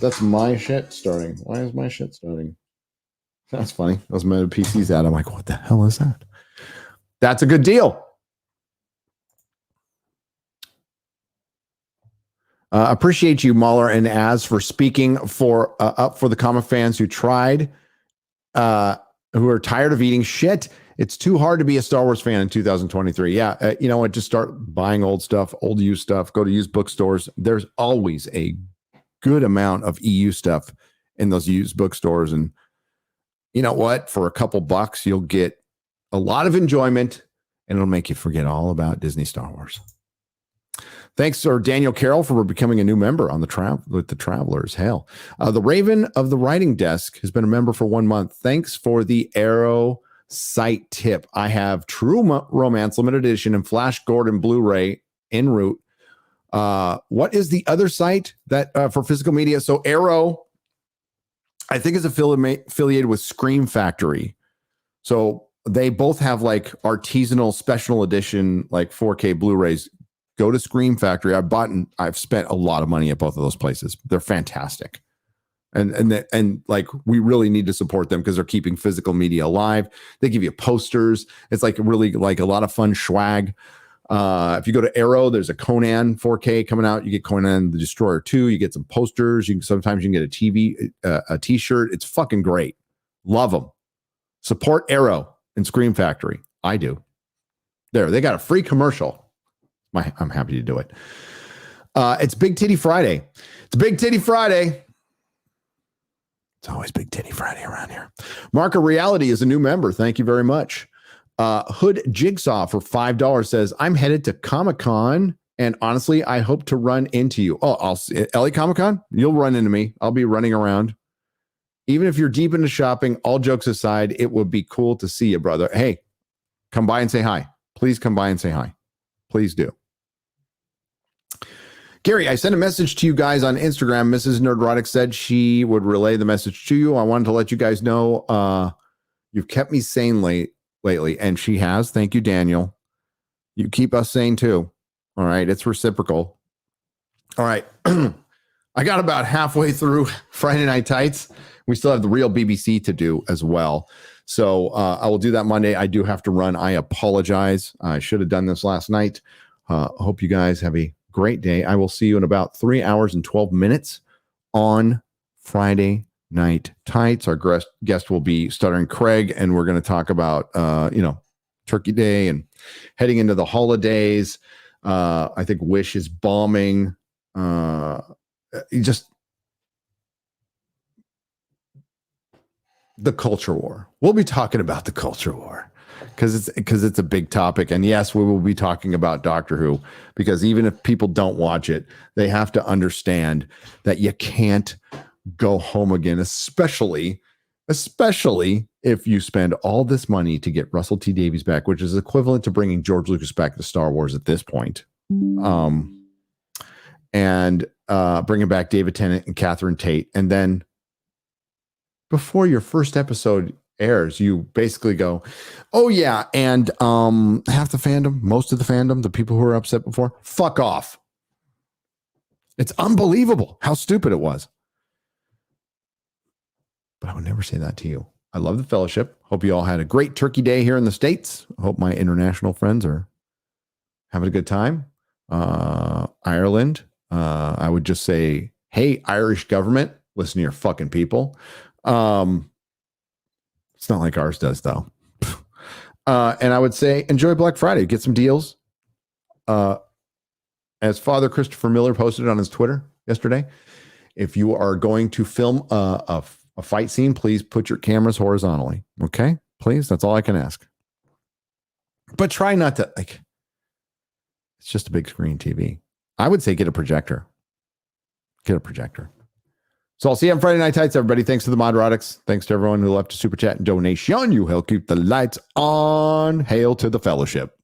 That's my shit starting. Why is my shit starting? That's funny. Those Meta PCs out. I'm like, what the hell is that? That's a good deal. Appreciate you, Mahler and Az, for speaking for up for the comic fans who tried, who are tired of eating shit. It's too hard to be a Star Wars fan in 2023. Yeah, you know what? Just start buying old stuff, old used stuff. Go to used bookstores. There's always a good amount of EU stuff in those used bookstores, and you know what? For a couple bucks, you'll get a lot of enjoyment, and it'll make you forget all about Disney Star Wars. Thanks, Sir Daniel Carroll, for becoming a new member on with the Travelers. Hail. The Raven of the Writing Desk has been a member for 1 month. Thanks for the Arrow site tip. I have True Romance Limited Edition and Flash Gordon Blu-ray en route. What is the other site that for physical media? So Arrow, I think, is affiliated with Scream Factory. So they both have like artisanal special edition, like 4K Blu-rays. Go to Scream Factory. I've spent a lot of money at both of those places. They're fantastic. And like, we really need to support them because they're keeping physical media alive. They give you posters. It's like really like a lot of fun swag. If you go to Arrow, there's a Conan 4K coming out. You get Conan the Destroyer 2. You get some posters. Sometimes you can get a T-shirt. It's fucking great. Love them. Support Arrow and Scream Factory. I do. There, they got a free commercial. I'm happy to do it. It's Big Titty Friday. It's Big Titty Friday. It's always Big Titty Friday around here. Mark of Reality is a new member. Thank you very much. Hood Jigsaw for $5 says, I'm headed to Comic-Con, and honestly, I hope to run into you. Oh, I'll see LA Comic-Con. You'll run into me. I'll be running around. Even if you're deep into shopping, all jokes aside, it would be cool to see you, brother. Hey, come by and say hi. Please come by and say hi. Please do. Gary, I sent a message to you guys on Instagram. Mrs. Nerdrotic said she would relay the message to you. I wanted to let you guys know you've kept me sane lately, and she has. Thank you, Daniel. You keep us sane too. All right, it's reciprocal. All right. I got about halfway through Friday Night Tights. We still have the real BBC to do as well. So I will do that Monday. I do have to run. I apologize. I should have done this last night. Hope you guys have a great day. I will see you in about 3 hours and 12 minutes on Friday Night Tights. Our guest will be Stuttering Craig, and we're going to talk about, Turkey Day and heading into the holidays. I think Wish is bombing. Just the culture war. We'll be talking about the culture war because it's a big topic. And yes, we will be talking about Doctor Who, because even if people don't watch it, they have to understand that you can't go home again, especially if you spend all this money to get Russell T Davies back, which is equivalent to bringing George Lucas back to Star Wars at this point. And bringing back David Tennant and Catherine Tate. And then before your first episode airs, you basically go, oh yeah, and half the fandom, most of the fandom, the people who were upset before, fuck off. It's unbelievable how stupid it was. But I would never say that to you. I love the fellowship. Hope you all had a great Turkey Day here in the States. I hope my international friends are having a good time. Ireland, I would just say, hey, Irish government, listen to your fucking people. It's not like ours does, though. And I would say, enjoy Black Friday. Get some deals. As Father Christopher Miller posted on his Twitter yesterday, if you are going to film a fight scene, please put your cameras horizontally. Okay? Please, that's all I can ask. But try not to, like, it's just a big screen TV. I would say get a projector. Get a projector. So I'll see you on Friday Night Tights, everybody. Thanks to the Nerdrotics. Thanks to everyone who left a super chat and donation. You help keep the lights on. Hail to the fellowship.